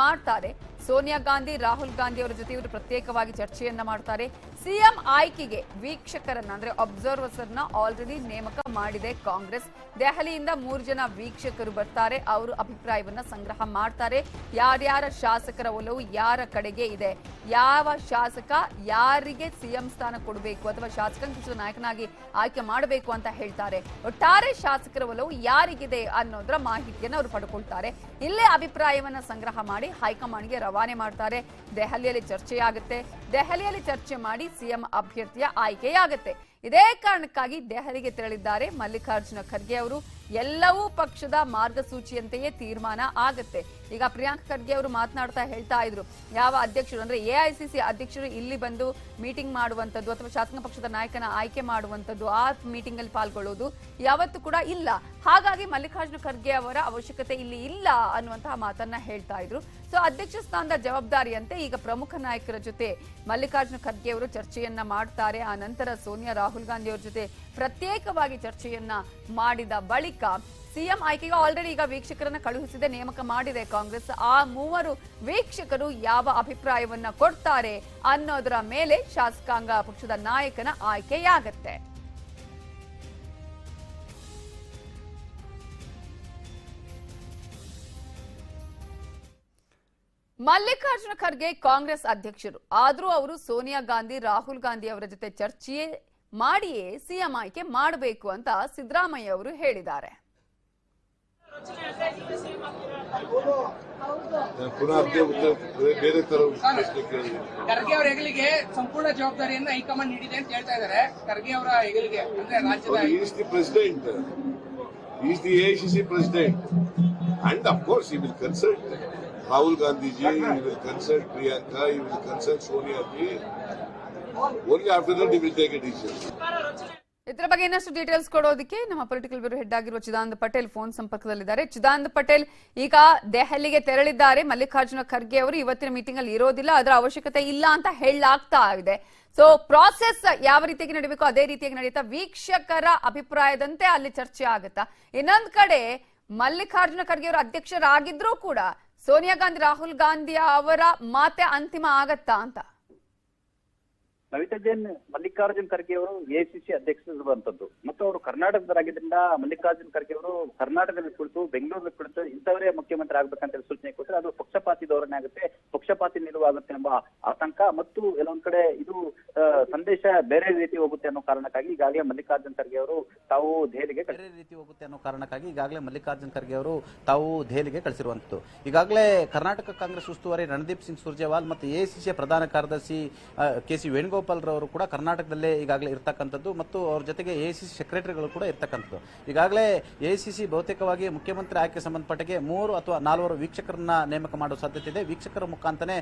ಮಾಡ್ತಾರೆ. ಸೋನಿಯಾ ಗಾಂಧಿ, ರಾಹುಲ್ ಗಾಂಧಿ ಅವರ ಜೊತೆ ಇವರು ಪ್ರತ್ಯೇಕವಾಗಿ ಚರ್ಚೆಯನ್ನ ಮಾಡ್ತಾರೆ. ಸಿಎಂ ಆಯ್ಕೆಗೆ ವೀಕ್ಷಕರನ್ನ ಅಂದ್ರೆ ಅಬ್ಸರ್ವರ್ಸ್ ಅನ್ನ ಆಲ್ರೆಡಿ ನೇಮಕ ಮಾಡಿದೆ ಕಾಂಗ್ರೆಸ್. ದೆಹಲಿಯಿಂದ 3 ಜನ ವೀಕ್ಷಕರು ಬರ್ತಾರೆ. ಅವರು ಅಭಿಪ್ರಾಯವನ್ನ ಸಂಗ್ರಹ ಮಾಡ್ತಾರೆ. ಯಾರ್ಯಾರ ಶಾಸಕರ ಒಲವು ಯಾರ ಕಡೆಗೆ ಇದೆ, ಯಾವ ಶಾಸಕ ಯಾರಿಗೆ ಸಿಎಂ ಸ್ಥಾನ ಕೊಡಬೇಕು ಅಥವಾ ಶಾಸಕಾಂಗ ನಾಯಕನಾಗಿ ಆಯ್ಕೆ ಮಾಡಬೇಕು ಅಂತ ಹೇಳ್ತಾರೆ. ಒಟ್ಟಾರೆ ಶಾಸಕರ ಒಲವು ಯಾರಿಗಿದೆ ಅನ್ನೋದರ ಮಾಹಿತಿಯನ್ನು ಅವರು ಪಡ್ಕೊಳ್ತಾರೆ. ಇಲ್ಲೇ ಅಭಿಪ್ರಾಯವನ್ನ ಸಂಗ್ರಹ ಮಾಡಿ ಹೈಕಮಾಂಡ್ಗೆ ರವಾನೆ ಮಾಡ್ತಾರೆ. ದೆಹಲಿಯಲ್ಲಿ ಚರ್ಚೆಯಾಗುತ್ತೆ. ದೆಹಲಿಯಲ್ಲಿ ಚರ್ಚೆ ಮಾಡಿ ಸಿಎಂ ಅಭ್ಯರ್ಥಿಯ ಆಯ್ಕೆಯಾಗುತ್ತೆ. ಇದೇ ಕಾರಣಕ್ಕಾಗಿ ದೆಹಲಿಗೆ ತೆರಳಿದ್ದಾರೆ ಮಲ್ಲಿಕಾರ್ಜುನ ಖರ್ಗೆ ಅವರು. ಎಲ್ಲವೂ ಪಕ್ಷದ ಮಾರ್ಗಸೂಚಿಯಂತೆಯೇ ತೀರ್ಮಾನ ಆಗುತ್ತೆ. ಈಗ ಪ್ರಿಯಾಂಕ್ ಖರ್ಗೆ ಅವರು ಮಾತನಾಡ್ತಾ ಹೇಳ್ತಾ ಇದ್ರು, ಯಾವ ಅಧ್ಯಕ್ಷರು ಅಂದ್ರೆ ಎಐಸಿಸಿ ಅಧ್ಯಕ್ಷರು ಇಲ್ಲಿ ಬಂದು ಮೀಟಿಂಗ್ ಮಾಡುವಂತದ್ದು ಅಥವಾ ಶಾಸಕ ಪಕ್ಷದ ನಾಯಕನ ಆಯ್ಕೆ ಮಾಡುವಂತದ್ದು, ಆ ಮೀಟಿಂಗ್ ಅಲ್ಲಿ ಪಾಲ್ಗೊಳ್ಳೋದು ಯಾವತ್ತೂ ಕೂಡ ಇಲ್ಲ. ಹಾಗಾಗಿ ಮಲ್ಲಿಕಾರ್ಜುನ ಖರ್ಗೆ ಅವರ ಅವಶ್ಯಕತೆ ಇಲ್ಲಿ ಇಲ್ಲ ಅನ್ನುವಂತಹ ಮಾತನ್ನ ಹೇಳ್ತಾ ಇದ್ರು. ಸೊ ಅಧ್ಯಕ್ಷ ಸ್ಥಾನದ ಜವಾಬ್ದಾರಿಯಂತೆ ಈಗ ಪ್ರಮುಖ ನಾಯಕರ ಜೊತೆ ಮಲ್ಲಿಕಾರ್ಜುನ ಖರ್ಗೆ ಅವರು ಚರ್ಚೆಯನ್ನ ಮಾಡ್ತಾರೆ. ಆ ನಂತರ ಸೋನಿಯಾ, ರಾಹುಲ್ ಗಾಂಧಿ ಅವರ ಜೊತೆ ಪ್ರತ್ಯೇಕವಾಗಿ ಚರ್ಚೆಯನ್ನ ಮಾಡಿದ ಬಳಿಕ ಸಿಎಂ ಆಯ್ಕೆಗೆ ಆಲ್ರೆಡಿ ಈಗ ವೀಕ್ಷಕರನ್ನ ಕಳುಹಿಸಿದೆ, ನೇಮಕ ಮಾಡಿದೆ ಕಾಂಗ್ರೆಸ್. ಆ 3 ವೀಕ್ಷಕರು ಯಾವ ಅಭಿಪ್ರಾಯವನ್ನ ಕೊಡ್ತಾರೆ ಅನ್ನೋದರ ಮೇಲೆ ಶಾಸಕಾಂಗ ಪಕ್ಷದ ನಾಯಕನ ಆಯ್ಕೆಯಾಗತ್ತೆ. ಮಲ್ಲಿಕಾರ್ಜುನ ಖರ್ಗೆ ಕಾಂಗ್ರೆಸ್ ಅಧ್ಯಕ್ಷರು ಆದ್ರೂ ಅವರು ಸೋನಿಯಾ ಗಾಂಧಿ, ರಾಹುಲ್ ಗಾಂಧಿ ಅವರ ಜೊತೆ ಚರ್ಚೆ ಮಾಡಿಯೇ ಸಿಎಂ ಆಯ್ಕೆ ಮಾಡಬೇಕು ಅಂತ ಸಿದ್ದರಾಮಯ್ಯ ಅವರು ಹೇಳಿದ್ದಾರೆ. ಖರ್ಗೆ ಅವರ ಹೆಗಲಿಗೆ ಸಂಪೂರ್ಣ ಜವಾಬ್ದಾರಿಯನ್ನು ಹೈಕಮಾಂಡ್ ನೀಡಿದೆ ಅಂತ ಹೇಳ್ತಾ ಇದ್ದಾರೆ. ಖರ್ಗೆ ಅವರ ಹೆಗಲಿಗೆ ಅಂದ್ರೆ ರಾಜ್ಯದ president, is the AICC president and of course he will consult Rahul Gandhi ji, he will consult Priyanka, he will consult Sonia ji. Only after that he will take a decision. ಇದರ ಬಗ್ಗೆ ಇನ್ನಷ್ಟು details ಕೊಡೋದಕ್ಕೆ ನಮ್ಮ political bureau head ಆಗಿರುವ Chidananda Patel phone ಸಂಪರ್ಕದಲ್ಲಿದ್ದಾರೆ. ಚಿದಾನಂದ ಪಟೇಲ್, ಈಗ ದೆಹಲಿಗೆ ತೆರಳಿದ್ದಾರೆ ಮಲ್ಲಿಕಾರ್ಜುನ ಖರ್ಗೆ ಅವರು. ಇವತ್ತಿನ ಮೀಟಿಂಗ್ ಅಲ್ಲಿ ಇರೋದಿಲ್ಲ, ಅದರ ಅವಶ್ಯಕತೆ ಇಲ್ಲ ಅಂತ ಹೇಳಲಾಗ್ತಾ ಇದೆ. ಸೊ ಪ್ರಾಸೆಸ್ ಯಾವ ರೀತಿಯಾಗಿ ನಡೀಬೇಕು ಅದೇ ರೀತಿಯಾಗಿ ನಡೆಯುತ್ತಾ? ವೀಕ್ಷಕರ ಅಭಿಪ್ರಾಯದಂತೆ ಅಲ್ಲಿ ಚರ್ಚೆ ಆಗುತ್ತಾ? ಇನ್ನೊಂದ್ ಕಡೆ ಮಲ್ಲಿಕಾರ್ಜುನ ಖರ್ಗೆ ಅವರು ಅಧ್ಯಕ್ಷರಾಗಿದ್ರೂ ಕೂಡ ಸೋನಿಯಾ ಗಾಂಧಿ, ರಾಹುಲ್ ಗಾಂಧಿ ಅವರ ಮಾತೆ ಅಂತಿಮ ಆಗತ್ತಾ ಅಂತ? ನವಿತಾ ಜೈನ್, ಮಲ್ಲಿಕಾರ್ಜುನ್ ಖರ್ಗೆ ಅವರು ಎಐಸಿಸಿ ಅಧ್ಯಕ್ಷರಿರುವಂತದ್ದು ಮತ್ತು ಅವರು ಕರ್ನಾಟಕದವರಾಗಿದ್ದರಿಂದ ಮಲ್ಲಿಕಾರ್ಜುನ್ ಖರ್ಗೆ ಅವರು ಕರ್ನಾಟಕದಲ್ಲಿ ಕುಳಿತು ಬೆಂಗಳೂರಲ್ಲಿ ಕುಳಿತು ಇಂಥವರೇ ಮುಖ್ಯಮಂತ್ರಿ ಆಗ್ಬೇಕಂತ ಸೂಚನೆ ಕೊಟ್ಟರೆ ಅದು ಪಕ್ಷಪಾತಿ ಧೋರಣೆ ಆಗುತ್ತೆ, ಪಕ್ಷಪಾತಿ ನಿಲುವಾಗುತ್ತೆ ಎಂಬ ಆತಂಕ ಮತ್ತು ಎಲ್ಲೊಂದ್ ಕಡೆ ಇದು ಸಂದೇಶ ಬೇರೆ ರೀತಿ ಹೋಗುತ್ತೆ ಅನ್ನೋ ಕಾರಣಕ್ಕಾಗಿ ಈಗಾಗಲೇ ಮಲ್ಲಿಕಾರ್ಜುನ್ ಖರ್ಗೆ ಅವರು ತಾವು ದೆಹಲಿಗೆ ಕಳಿಸಿರುವಂತದ್ದು. ಈಗಾಗಲೇ ಕರ್ನಾಟಕ ಕಾಂಗ್ರೆಸ್ ಉಸ್ತುವಾರಿ ರಣದೀಪ್ ಸಿಂಗ್ ಸುರ್ಜೇವಾಲ್ ಮತ್ತು ಎಐಸಿಸಿಯ ಪ್ರಧಾನ ಕಾರ್ಯದರ್ಶಿ ಕೆಸಿ ವೇಣುಗೋಪಾಲ್ ರವರು ಕೂಡ ಕರ್ನಾಟಕದಲ್ಲೇ ಈಗಾಗಲೇ ಇರ್ತಕ್ಕಂಥದ್ದು ಮತ್ತು ಅವ್ರ ಜೊತೆಗೆ ಎಐಸಿಸಿ ಸೆಕ್ರೆಟರಿಗಳು ಕೂಡ ಇರ್ತಕ್ಕಂಥದ್ದು. ಈಗಾಗಲೇ ಎಐಸಿಸಿ ಬಹುತೇಕವಾಗಿ ಮುಖ್ಯಮಂತ್ರಿ ಆಯ್ಕೆ ಸಂಬಂಧಪಟ್ಟಿಗೆ 3 ಅಥವಾ 4 ವೀಕ್ಷಕರನ್ನ ನೇಮಕ ಮಾಡುವ ಸಾಧ್ಯತೆ ಇದೆ. ವೀಕ್ಷಕರ ಮುಖಾಂತರನೇ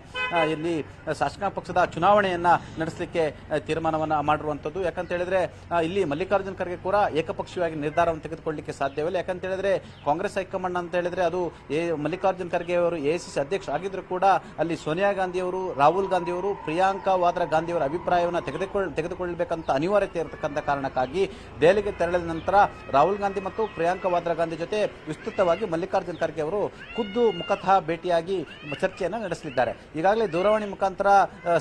ಇಲ್ಲಿ ಶಾಸಕಾಂಗ ಪಕ್ಷದ ಚುನಾವಣೆಯನ್ನ ನಡೆಸಲಿಕ್ಕೆ ತೀರ್ಮಾನವನ್ನ ಮಾಡಿರುವಂತದ್ದು. ಯಾಕಂತ ಹೇಳಿದ್ರೆ ಇಲ್ಲಿ ಮಲ್ಲಿಕಾರ್ಜುನ್ ಖರ್ಗೆ ಕೂಡ ಏಕಪಕ್ಷೀಯವಾಗಿ ನಿರ್ಧಾರವನ್ನು ತೆಗೆದುಕೊಳ್ಳಲಿಕ್ಕೆ ಸಾಧ್ಯವಿಲ್ಲ. ಯಾಕಂತ ಹೇಳಿದ್ರೆ ಕಾಂಗ್ರೆಸ್ ಹೈಕಮಾಂಡ್ ಅಂತ ಹೇಳಿದ್ರೆ ಅದು ಮಲ್ಲಿಕಾರ್ಜುನ್ ಖರ್ಗೆ ಅವರು ಎಐಸಿಸಿ ಅಧ್ಯಕ್ಷ ಆಗಿದ್ರು ಕೂಡ ಅಲ್ಲಿ ಸೋನಿಯಾ ಗಾಂಧಿ ಅವರು, ರಾಹುಲ್ ಗಾಂಧಿ ಅವರು, ಪ್ರಿಯಾಂಕಾ ವಾದ್ರಾ ಗಾಂಧಿ ಅವರ ಅಭಿಪ್ರಾಯವನ್ನು ತೆಗೆದುಕೊಳ್ಳಬೇಕಂತ ಅನಿವಾರ್ಯತೆ ಇರತಕ್ಕಂಥ ಕಾರಣಕ್ಕಾಗಿ ದೆಹಲಿಗೆ ತೆರಳಿದ ನಂತರ ರಾಹುಲ್ ಗಾಂಧಿ ಮತ್ತು ಪ್ರಿಯಾಂಕಾ ವಾದ್ರಾ ಗಾಂಧಿ ಜೊತೆ ವಿಸ್ತೃತವಾಗಿ ಮಲ್ಲಿಕಾರ್ಜುನ್ ಖರ್ಗೆ ಅವರು ಖುದ್ದು ಮುಖತಃ ಭೇಟಿಯಾಗಿ ಚರ್ಚೆಯನ್ನು ನಡೆಸಲಿದ್ದಾರೆ. ಈಗಾಗಲೇ ದೂರವಾಣಿ ಮುಖಾಂತರ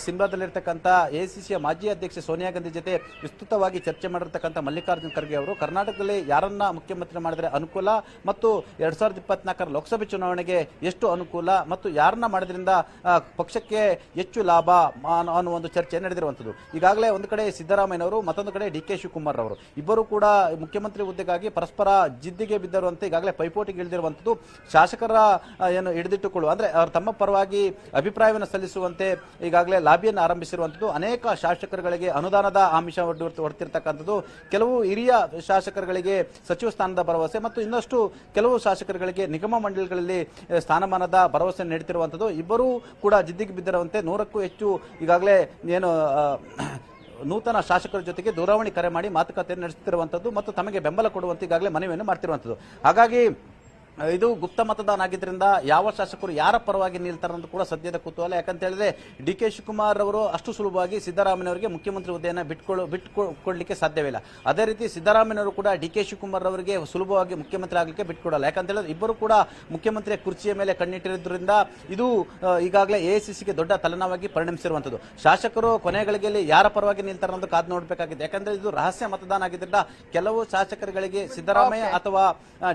ಸಿಮ್ಲಾದಲ್ಲಿರ್ತಕ್ಕಂಥ ಎಐಸಿಸಿಯ ಮಾಜಿ ಅಧ್ಯಕ್ಷೆ ಸೋನಿಯಾ ಗಾಂಧಿ ಜೊತೆ ವಿಸ್ತೃತವಾಗಿ ಚರ್ಚೆ ಮಾಡಿರ್ತಕ್ಕಂಥ ಮಲ್ಲಿಕಾರ್ಜುನ್ ಖರ್ಗೆ ಅವರು ಕರ್ನಾಟಕದಲ್ಲಿ ಯಾರನ್ನ ಮುಖ್ಯಮಂತ್ರಿ ಮಾಡಿದ್ರೆ ಅನುಕೂಲ ಮತ್ತು 2024 ಲೋಕಸಭೆ ಚುನಾವಣೆಗೆ ಎಷ್ಟು ಅನುಕೂಲ ಮತ್ತು ಯಾರನ್ನ ಮಾಡೋದ್ರಿಂದ ಪಕ್ಷಕ್ಕೆ ಹೆಚ್ಚು ಲಾಭ ಅನ್ನೋ ಒಂದು ಚರ್ಚೆ ನಡೆದಿರುವಂಥದ್ದು. ಇರುವಂತದ್ದು. ಈಗಾಗಲೇ ಒಂದು ಕಡೆ ಸಿದ್ದರಾಮಯ್ಯನವರು, ಮತ್ತೊಂದು ಕಡೆ ಡಿ ಕೆ ಶಿವಕುಮಾರ್ ಅವರು ಇಬ್ಬರು ಕೂಡ ಮುಖ್ಯಮಂತ್ರಿ ಹುದ್ದೆಗಾಗಿ ಪರಸ್ಪರ ಜಿದ್ದಿಗೆ ಬಿದ್ದರುವಂತೆ ಈಗಾಗಲೇ ಪೈಪೋಟಿಗೆ ಇಳಿದಿರುವಂತದ್ದು. ಶಾಸಕರ ಏನು ಹಿಡಿದಿಟ್ಟುಕೊಳ್ಳುವ ಅಂದ್ರೆ ಅವರು ತಮ್ಮ ಪರವಾಗಿ ಅಭಿಪ್ರಾಯವನ್ನು ಸಲ್ಲಿಸುವಂತೆ ಈಗಾಗಲೇ ಲಾಬಿಯನ್ನು ಆರಂಭಿಸಿರುವಂತದ್ದು. ಅನೇಕ ಶಾಸಕರುಗಳಿಗೆ ಅನುದಾನದ ಆಮಿಷ ಹೊಡ್ತಿರ್ತಕ್ಕಂಥದ್ದು, ಕೆಲವು ಹಿರಿಯ ಶಾಸಕರುಗಳಿಗೆ ಸಚಿವ ಸ್ಥಾನದ ಭರವಸೆ ಮತ್ತು ಇನ್ನಷ್ಟು ಕೆಲವು ಶಾಸಕರುಗಳಿಗೆ ನಿಗಮ ಮಂಡಳಿಗಳಲ್ಲಿ ಸ್ಥಾನಮಾನದ ಭರವಸೆ ನೀಡುತ್ತಿರುವಂತದ್ದು. ಇಬ್ಬರೂ ಕೂಡ ಜಿದ್ದಿಗೆ ಬಿದ್ದಿರುವಂತೆ 100ಕ್ಕೂ ಹೆಚ್ಚು ಈಗಾಗಲೇ ಏನು ನೂತನ ಶಾಸಕರ ಜೊತೆಗೆ ದೂರವಾಣಿ ಕರೆ ಮಾಡಿ ಮಾತುಕತೆ ನಡೆಸುತ್ತಿರುವಂತದ್ದು ಮತ್ತು ತಮಗೆ ಬೆಂಬಲ ಕೊಡುವಂತೆ ಈಗಾಗಲೇ ಮನವಿಯನ್ನು ಮಾಡ್ತಿರುವಂತದ್ದು. ಹಾಗಾಗಿ ಇದು ಗುಪ್ತ ಮತದಾನ ಆಗಿದ್ದರಿಂದ ಯಾವ ಶಾಸಕರು ಯಾರ ಪರವಾಗಿ ನಿಲ್ತಾರೆ ಅಂತ ಕೂಡ ಸದ್ಯದ ಕುತೂಹಲ. ಯಾಕಂತ ಹೇಳಿದ್ರೆ ಡಿ ಕೆ ಶಿವಕುಮಾರ್ ಅವರು ಅಷ್ಟು ಸುಲಭವಾಗಿ ಸಿದ್ದರಾಮಯ್ಯನವರಿಗೆ ಮುಖ್ಯಮಂತ್ರಿ ಹುದ್ದೆಯನ್ನು ಬಿಟ್ಟುಕೊಡ್ಲಿಕ್ಕೆ ಸಾಧ್ಯವಿಲ್ಲ. ಅದೇ ರೀತಿ ಸಿದ್ದರಾಮಯ್ಯನವರು ಕೂಡ ಡಿ ಕೆ ಶಿವಕುಮಾರ್ ಅವರಿಗೆ ಸುಲಭವಾಗಿ ಮುಖ್ಯಮಂತ್ರಿ ಆಗಲಿಕ್ಕೆ ಬಿಟ್ಟುಕೊಡಲ್ಲ. ಯಾಕಂತ ಹೇಳಿದ್ರೆ ಇಬ್ಬರು ಕೂಡ ಮುಖ್ಯಮಂತ್ರಿಯ ಕುರ್ಚಿಯ ಮೇಲೆ ಕಣ್ಣಿಟ್ಟಿರೋದ್ರಿಂದ ಇದು ಈಗಾಗಲೇ ಎಐಸಿಸಿಗೆ ದೊಡ್ಡ ತಲೆನೋವಾಗಿ ಪರಿಣಮಿಸಿರುವಂತದ್ದು. ಶಾಸಕರು ಕೊನೆಗಳಿಗೆ ಯಾರ ಪರವಾಗಿ ನಿಲ್ತಾರೆ ಅನ್ನೋದು ಕಾದು ನೋಡಬೇಕಾಗಿದೆ. ಯಾಕಂದ್ರೆ ಇದು ರಹಸ್ಯ ಮತದಾನ ಆಗಿದ್ದರಿಂದ ಕೆಲವು ಶಾಸಕರುಗಳಿಗೆ ಸಿದ್ದರಾಮಯ್ಯ ಅಥವಾ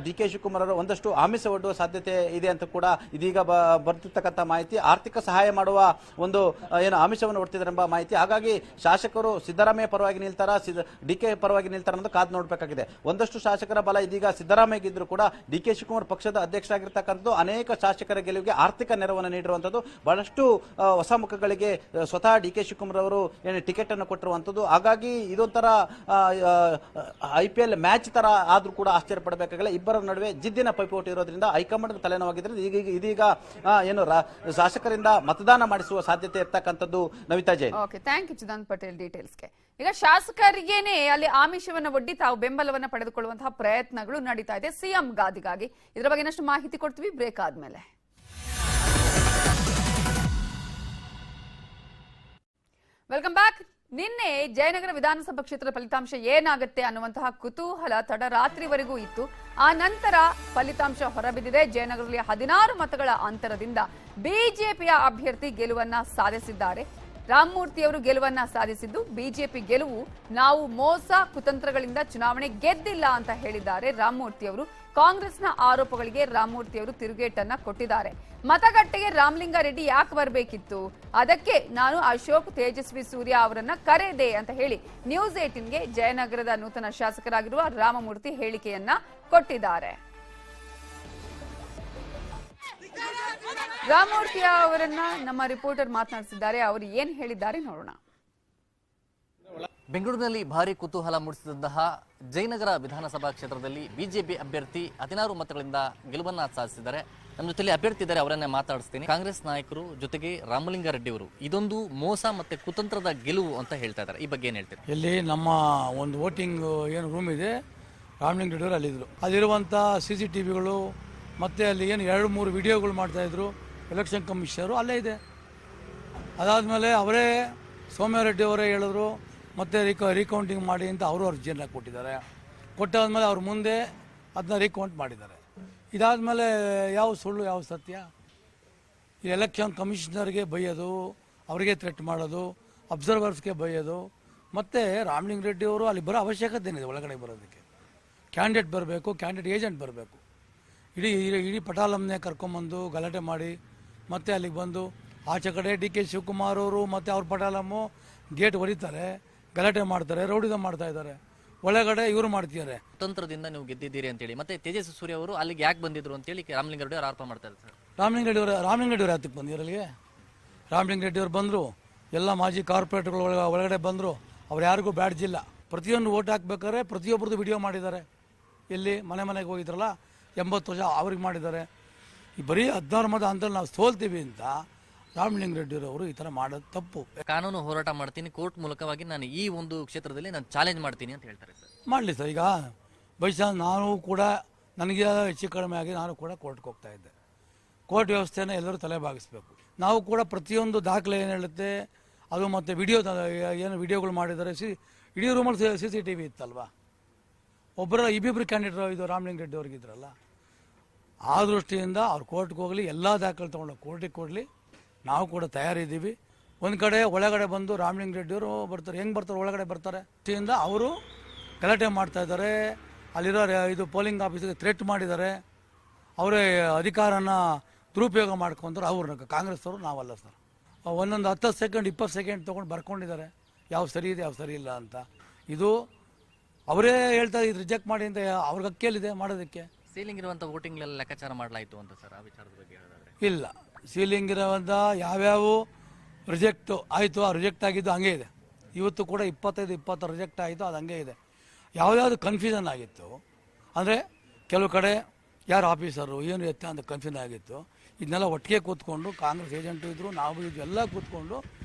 ಡಿ ಕೆ ಶಿವಕುಮಾರ್ ಅವರು ಒಂದಷ್ಟು ಆಮಿಷ ಒಡ್ಡುವ ಸಾಧ್ಯತೆ ಇದೆ ಅಂತ ಕೂಡ ಇದೀಗ ಬರ್ತಿರ್ತಕ್ಕಂಥ ಮಾಹಿತಿ. ಆರ್ಥಿಕ ಸಹಾಯ ಮಾಡುವ ಒಂದು ಏನು ಆಮಿಷವನ್ನು ಒಡ್ತಿದ್ದಾರೆ ಎಂಬ ಮಾಹಿತಿ. ಹಾಗಾಗಿ ಶಾಸಕರು ಸಿದ್ದರಾಮಯ್ಯ ಪರವಾಗಿ ನಿಲ್ತಾರ, ಡಿ ಕೆ ಪರವಾಗಿ ನಿಲ್ತಾರ ಅನ್ನೋದು ಕಾದು ನೋಡಬೇಕಾಗಿದೆ. ಒಂದಷ್ಟು ಶಾಸಕರ ಬಲ ಇದೀಗ ಸಿದ್ದರಾಮಯ್ಯಗಿದ್ರು ಕೂಡ ಡಿ ಕೆ ಶಿವಕುಮಾರ್ ಪಕ್ಷದ ಅಧ್ಯಕ್ಷರಾಗಿರ್ತಕ್ಕಂಥದ್ದು ಅನೇಕ ಶಾಸಕರ ಗೆಲುವಿಗೆ ಆರ್ಥಿಕ ನೆರವನ್ನು ನೀಡಿರುವಂತದ್ದು. ಬಹಳಷ್ಟು ಹೊಸ ಮುಖಗಳಿಗೆ ಸ್ವತಃ ಡಿ ಕೆ ಶಿವಕುಮಾರ್ ಅವರು ಏನು ಟಿಕೆಟ್ ಅನ್ನು ಕೊಟ್ಟಿರುವಂತದ್ದು. ಹಾಗಾಗಿ ಇದೊಂಥರ IPL ಮ್ಯಾಚ್ ತರ ಆದ್ರೂ ಕೂಡ ಆಶ್ಚರ್ಯ ಪಡಬೇಕಾಗಿಲ್ಲ. ಇಬ್ಬರ ನಡುವೆ ಜಿದ್ದಿನ ಪೈಪೋಟಿ ಇರೋದ್ರಿಂದ ಹೈಕಮಾಂಡ್ ತಲೆನೋವಾಗಿದ್ರೆ ಇದೀಗ ಏನು ಶಾಸಕರಿಂದ ಮತದಾನ ಮಾಡಿಸುವ ಸಾಧ್ಯತೆ ಇರ್ತಕ್ಕಂಥದ್ದು. Navita Jain. Okay, thank you Chidanth Patel ಡೀಟೇಲ್ಸ್ಗೆ. ಈಗ ಶಾಸಕರಿಗೇನೆ ಅಲ್ಲಿ ಆಮಿಷವನ್ನ ಒಡ್ಡಿ ತಾವು ಬೆಂಬಲವನ್ನ ಪಡೆದುಕೊಳ್ಳುವಂತಹ ಪ್ರಯತ್ನಗಳು ನಡೀತಾ ಇದೆ ಸಿಎಂ ಗಾದಿಗಾಗಿ. ಇದರ ಬಗ್ಗೆ ಇನ್ನಷ್ಟು ಮಾಹಿತಿ ಕೊಡ್ತೀವಿ ಬ್ರೇಕ್ ಆದ್ಮೇಲೆ. Welcome back. ನಿನ್ನೆ ಜಯನಗರ ವಿಧಾನಸಭಾ ಕ್ಷೇತ್ರದ ಫಲಿತಾಂಶ ಏನಾಗುತ್ತೆ ಅನ್ನುವಂತಹ ಕುತೂಹಲ ತಡರಾತ್ರಿವರೆಗೂ ಇತ್ತು. ಆ ನಂತರ ಫಲಿತಾಂಶ ಹೊರಬಿದ್ದಿದೆ. ಜಯನಗರದಲ್ಲಿ 16 ಮತಗಳ ಅಂತರದಿಂದ ಬಿಜೆಪಿಯ ಅಭ್ಯರ್ಥಿ ಗೆಲುವನ್ನ ಸಾಧಿಸಿದ್ದಾರೆ. ರಾಮಮೂರ್ತಿಯವರು ಗೆಲುವನ್ನ ಸಾಧಿಸಿದ್ದು ಬಿಜೆಪಿ ಗೆಲುವು ನಾವು ಮೋಸ ಕುತಂತ್ರಗಳಿಂದ ಚುನಾವಣೆ ಗೆದ್ದಿಲ್ಲ ಅಂತ ಹೇಳಿದ್ದಾರೆ ರಾಮಮೂರ್ತಿಯವರು. ಕಾಂಗ್ರೆಸ್ನ ಆರೋಪಗಳಿಗೆ ರಾಮಮೂರ್ತಿಯವರು ತಿರುಗೇಟನ್ನ ಕೊಟ್ಟಿದ್ದಾರೆ. ಮತಗಟ್ಟೆಗೆ ರಾಮಲಿಂಗಾರೆಡ್ಡಿ ಯಾಕೆ ಬರಬೇಕಿತ್ತು, ಅದಕ್ಕೆ ನಾನು ಅಶೋಕ್ ತೇಜಸ್ವಿ ಸೂರ್ಯ ಅವರನ್ನ ಕರೆದೆ ಅಂತ ಹೇಳಿ ನ್ಯೂಸ್ 18ಗೆ ಜಯನಗರದ ನೂತನ ಶಾಸಕರಾಗಿರುವ ರಾಮಮೂರ್ತಿ ಹೇಳಿಕೆಯನ್ನ ಕೊಟ್ಟಿದ್ದಾರೆ. ರಾಮಮೂರ್ತಿ ಅವರನ್ನ ನಮ್ಮ ರಿಪೋರ್ಟರ್ ಮಾತನಾಡಿಸಿದ್ದಾರೆ. ಅವರು ಏನ್ ಹೇಳಿದ್ದಾರೆ ನೋಡೋಣ. ಬೆಂಗಳೂರಿನಲ್ಲಿ ಭಾರಿ ಕುತೂಹಲ ಮೂಡಿಸಿದಂತಹ ಜಯನಗರ ವಿಧಾನಸಭಾ ಕ್ಷೇತ್ರದಲ್ಲಿ ಬಿಜೆಪಿ ಅಭ್ಯರ್ಥಿ 16 ಮತಗಳಿಂದ ಗೆಲುವನ್ನ ಸಾಧಿಸಿದ್ದಾರೆ. ನಮ್ಮ ಜೊತೆಲಿ ಅಭ್ಯರ್ಥಿ ಇದ್ದಾರೆ, ಅವರನ್ನೇ ಮಾತಾಡಿಸ್ತೀನಿ. ಕಾಂಗ್ರೆಸ್ ನಾಯಕರು ಜೊತೆಗೆ ರಾಮಲಿಂಗಾರೆಡ್ಡಿ ಅವರು ಇದೊಂದು ಮೋಸ ಮತ್ತೆ ಕುತಂತ್ರದ ಗೆಲುವು ಅಂತ ಹೇಳ್ತಾ ಇದ್ದಾರೆ. ಈ ಬಗ್ಗೆ ಏನ್ ಹೇಳ್ತೀರಿ? ಇಲ್ಲಿ ನಮ್ಮ ಒಂದು ವೋಟಿಂಗ್ ಏನು ರೂಮ್ ಇದೆ, ರಾಮಲಿಂಗಾರೆಡ್ಡಿ ಅವರು ಅಲ್ಲಿದ್ರು. ಅಲ್ಲಿರುವಂಥ CCTVಗಳು ಮತ್ತೆ ಅಲ್ಲಿ ಏನು 2-3 ವಿಡಿಯೋಗಳು ಮಾಡ್ತಾಯಿದ್ರು. ಎಲೆಕ್ಷನ್ ಕಮಿಷನರು ಅಲ್ಲೇ ಇದೆ. ಅದಾದಮೇಲೆ ಅವರೇ ಸೌಮ್ಯಾರೆಡ್ಡಿ ಅವರೇ ಹೇಳಿದ್ರು ಮತ್ತೆ ರೀಕೌಂಟಿಂಗ್ ಮಾಡಿ ಅಂತ ಅವರು ಅರ್ಜಿಯನ್ನು ಕೊಟ್ಟಿದ್ದಾರೆ. ಕೊಟ್ಟಾದ್ಮೇಲೆ ಅವ್ರ ಮುಂದೆ ಅದನ್ನ ರೀಕೌಂಟ್ ಮಾಡಿದ್ದಾರೆ. ಇದಾದಮೇಲೆ ಯಾವ ಸುಳ್ಳು ಯಾವ ಸತ್ಯ? ಈ ಎಲೆಕ್ಷನ್ ಕಮಿಷನರ್ಗೆ ಬೈಯೋದು, ಅವರಿಗೆ ಥ್ರೆಟ್ ಮಾಡೋದು, ಅಬ್ಸರ್ವರ್ಸ್ಗೆ ಬೈಯೋದು. ಮತ್ತು ರಾಮಲಿಂಗಾರೆಡ್ಡಿ ಅವರು ಅಲ್ಲಿ ಬರೋ ಅವಶ್ಯಕತೆ ಏನಿದೆ? ಒಳಗಡೆ ಬರೋದಕ್ಕೆ ಕ್ಯಾಂಡಿಡೇಟ್ ಬರಬೇಕು, ಕ್ಯಾಂಡಿಡೇಟ್ ಏಜೆಂಟ್ ಬರಬೇಕು. ಇಡೀ ಪಟಾಲಮ್ನೇ ಕರ್ಕೊಂಬಂದು ಗಲಾಟೆ ಮಾಡಿ ಮತ್ತೆ ಅಲ್ಲಿಗೆ ಬಂದು ಆಚೆ ಕಡೆ ಡಿ ಕೆ ಶಿವಕುಮಾರ್ ಅವರು ಮತ್ತು ಅವ್ರ ಪಟಾಲಮ್ಮು ಗೇಟ್ ಹೊಡಿತಾರೆ, ಗಲಾಟೆ ಮಾಡ್ತಾರೆ, ರೌಡಿಸಂ ಮಾಡ್ತಾ ಇದ್ದಾರೆ. ಒಳಗಡೆ ಇವರು ಮಾಡ್ತಿದ್ದಾರೆ. ಕುತಂತ್ರದಿಂದ ನೀವು ಗೆದ್ದಿದ್ದೀರಿ ಅಂತೇಳಿ ಮತ್ತೆ ತೇಜಸ್ವಿ ಸೂರ್ಯ ಅವರು ಅಲ್ಲಿಗೆ ಯಾಕೆ ಬಂದಿದ್ರು ಅಂತೇಳಿ ರಾಮಲಿಂಗಾರೆಡ್ಡಿ ಅವರು ಆರೋಪ ಮಾಡ್ತಾ ಇದ್ದಾರೆ. ರಾಮಲಿಂಗಾರೆಡ್ಡಿ ಅವರು ಯಾತಕ್ಕೆ ಬಂದಿದ್ರು ಅಲ್ಲಿಗೆ? ರಾಮಲಿಂಗಾರೆಡ್ಡಿ ಅವರು ಬಂದರು, ಎಲ್ಲ ಮಾಜಿ ಕಾರ್ಪೊರೇಟ್ಗಳು ಒಳಗಡೆ ಬಂದರು. ಅವ್ರು ಯಾರಿಗೂ ಬ್ಯಾಡ್ಜ್ ಇಲ್ಲ. ಪ್ರತಿಯೊಂದು ಓಟ್ ಹಾಕ್ಬೇಕಾದ್ರೆ ಪ್ರತಿಯೊಬ್ಬರದ್ದು ವಿಡಿಯೋ ಮಾಡಿದ್ದಾರೆ. ಇಲ್ಲಿ ಮನೆಗೆ ಹೋಗಿದ್ರಲ್ಲ 80 ವರ್ಷ ಅವ್ರಿಗೆ ಮಾಡಿದ್ದಾರೆ. ಈ ಬರೀ 16 ಮತ ಅಂತಲ್ಲಿ ನಾವು ಸೋಲ್ತೀವಿ ಅಂತ ರಾಮಲಿಂಗಾರೆಡ್ಡಿ ಅವರು ಈ ಥರ ಮಾಡೋದು ತಪ್ಪು. ಕಾನೂನು ಹೋರಾಟ ಮಾಡ್ತೀನಿ, ಕೋರ್ಟ್ ಮೂಲಕವಾಗಿ ನಾನು ಈ ಒಂದು ಕ್ಷೇತ್ರದಲ್ಲಿ ನಾನು ಚಾಲೆಂಜ್ ಮಾಡ್ತೀನಿ ಅಂತ ಹೇಳ್ತಾರೆ ಸರ್. ಮಾಡಲಿ ಸರ್. ಈಗ ಬೈಸಾ ನಾನು ಕೂಡ ನನಗೆ ಹೆಚ್ಚು ಕಡಿಮೆ ಆಗಿ ನಾನು ಕೂಡ ಕೋರ್ಟ್ಗೆ ಹೋಗ್ತಾ ಇದ್ದೆ. ಕೋರ್ಟ್ ವ್ಯವಸ್ಥೆನ ಎಲ್ಲರೂ ತಲೆಬಾಗಿಸ್ಬೇಕು. ನಾವು ಕೂಡ ಪ್ರತಿಯೊಂದು ದಾಖಲೆ ಏನು ಹೇಳುತ್ತೆ ಅದು ಮತ್ತು ಏನು ವಿಡಿಯೋಗಳು ಮಾಡಿದ್ದಾರೆ. ಇಡೀ ರೂಮಲ್ಲಿ CCTV ಇತ್ತಲ್ವಾ? ಇಬ್ಬಿಬ್ರು ಕ್ಯಾಂಡಿಡೇಟ್ ಇದು ರಾಮಲಿಂಗಾರೆಡ್ಡಿ ಅವ್ರಿಗಿದ್ರಲ್ಲ. ಆ ದೃಷ್ಟಿಯಿಂದ ಅವ್ರು ಕೋರ್ಟ್ಗೆ ಹೋಗಲಿ, ಎಲ್ಲ ದಾಖಲೆ ತೊಗೊಂಡು ಕೋರ್ಟಿಗೆ ಕೊಡಲಿ. ನಾವು ಕೂಡ ತಯಾರಿದ್ದೀವಿ. ಒಂದು ಕಡೆ ಒಳಗಡೆ ಬಂದು ರಾಮಲಿಂಗಾರೆಡ್ಡಿಯವರು ಬರ್ತಾರೆ. ಹೆಂಗೆ ಬರ್ತಾರೆ? ಒಳಗಡೆ ಬರ್ತಾರೆ. ದೃಷ್ಟಿಯಿಂದ ಅವರು ಗಲಾಟೆ ಮಾಡ್ತಾ ಇದ್ದಾರೆ. ಅಲ್ಲಿರೋ ಇದು ಪೋಲಿಂಗ್ ಆಫೀಸಿಗೆ ಥ್ರೆಟ್ ಮಾಡಿದ್ದಾರೆ. ಅವರೇ ಅಧಿಕಾರನ ದುರುಪಯೋಗ ಮಾಡ್ಕೊಂತಾರೆ. ಅವ್ರನ್ನ ಕಾಂಗ್ರೆಸ್ ಅವರು ನಾವಲ್ಲ ಸರ್. ಒಂದೊಂದು 10 ಸೆಕೆಂಡ್ 20 ಸೆಕೆಂಡ್ ತೊಗೊಂಡು ಬರ್ಕೊಂಡಿದ್ದಾರೆ. ಯಾವ ಸರಿ ಇದೆ ಯಾವ ಸರಿ ಇಲ್ಲ ಅಂತ. ಇದು ಅವರೇ ಹೇಳ್ತಾರೆ ಇದು ರಿಜೆಕ್ಟ್ ಮಾಡಿ ಅಂತ, ಅವ್ರಿಗೆ ಹಕ್ಕಿಯಲ್ಲಿದೆ ಮಾಡೋದಕ್ಕೆ. ಸೀಲಿಂಗ್ ಇರುವಂಥ ವೋಟಿಂಗ್ಲೆಲ್ಲ ಲೆಕ್ಕಾಚಾರ ಮಾಡಲಾಯಿತು ಅಂತ ಸರ್, ಆ ವಿಚಾರದ ಬಗ್ಗೆ ಹೇಳೋದಾದ್ರೆ? ಇಲ್ಲ, ಸೀಲಿಂಗ್ ಇರೋವಂಥ ಯಾವ್ಯಾವ ರಿಜೆಕ್ಟ್ ಆಯಿತು ಆ ರಿಜೆಕ್ಟ್ ಆಗಿದ್ದು ಹಂಗೆ ಇದೆ. ಇವತ್ತು ಕೂಡ 25-20 ರಿಜೆಕ್ಟ್ ಆಯಿತು, ಅದು ಹಂಗೆ ಇದೆ. ಯಾವ್ಯಾವುದು ಕನ್ಫ್ಯೂಷನ್ ಆಗಿತ್ತು ಅಂದರೆ ಕೆಲವು ಕಡೆ ಯಾರು ಆಫೀಸರು ಏನು ಎತ್ತ ಅಂತ ಕನ್ಫ್ಯೂಷನ್ ಆಗಿತ್ತು. ಇದನ್ನೆಲ್ಲ ಒಟ್ಟಿಗೆ ಕೂತ್ಕೊಂಡು ಕಾಂಗ್ರೆಸ್ ಏಜೆಂಟು ಇದ್ದರು, ನಾವು ಇದು ಎಲ್ಲ ಕೂತ್ಕೊಂಡು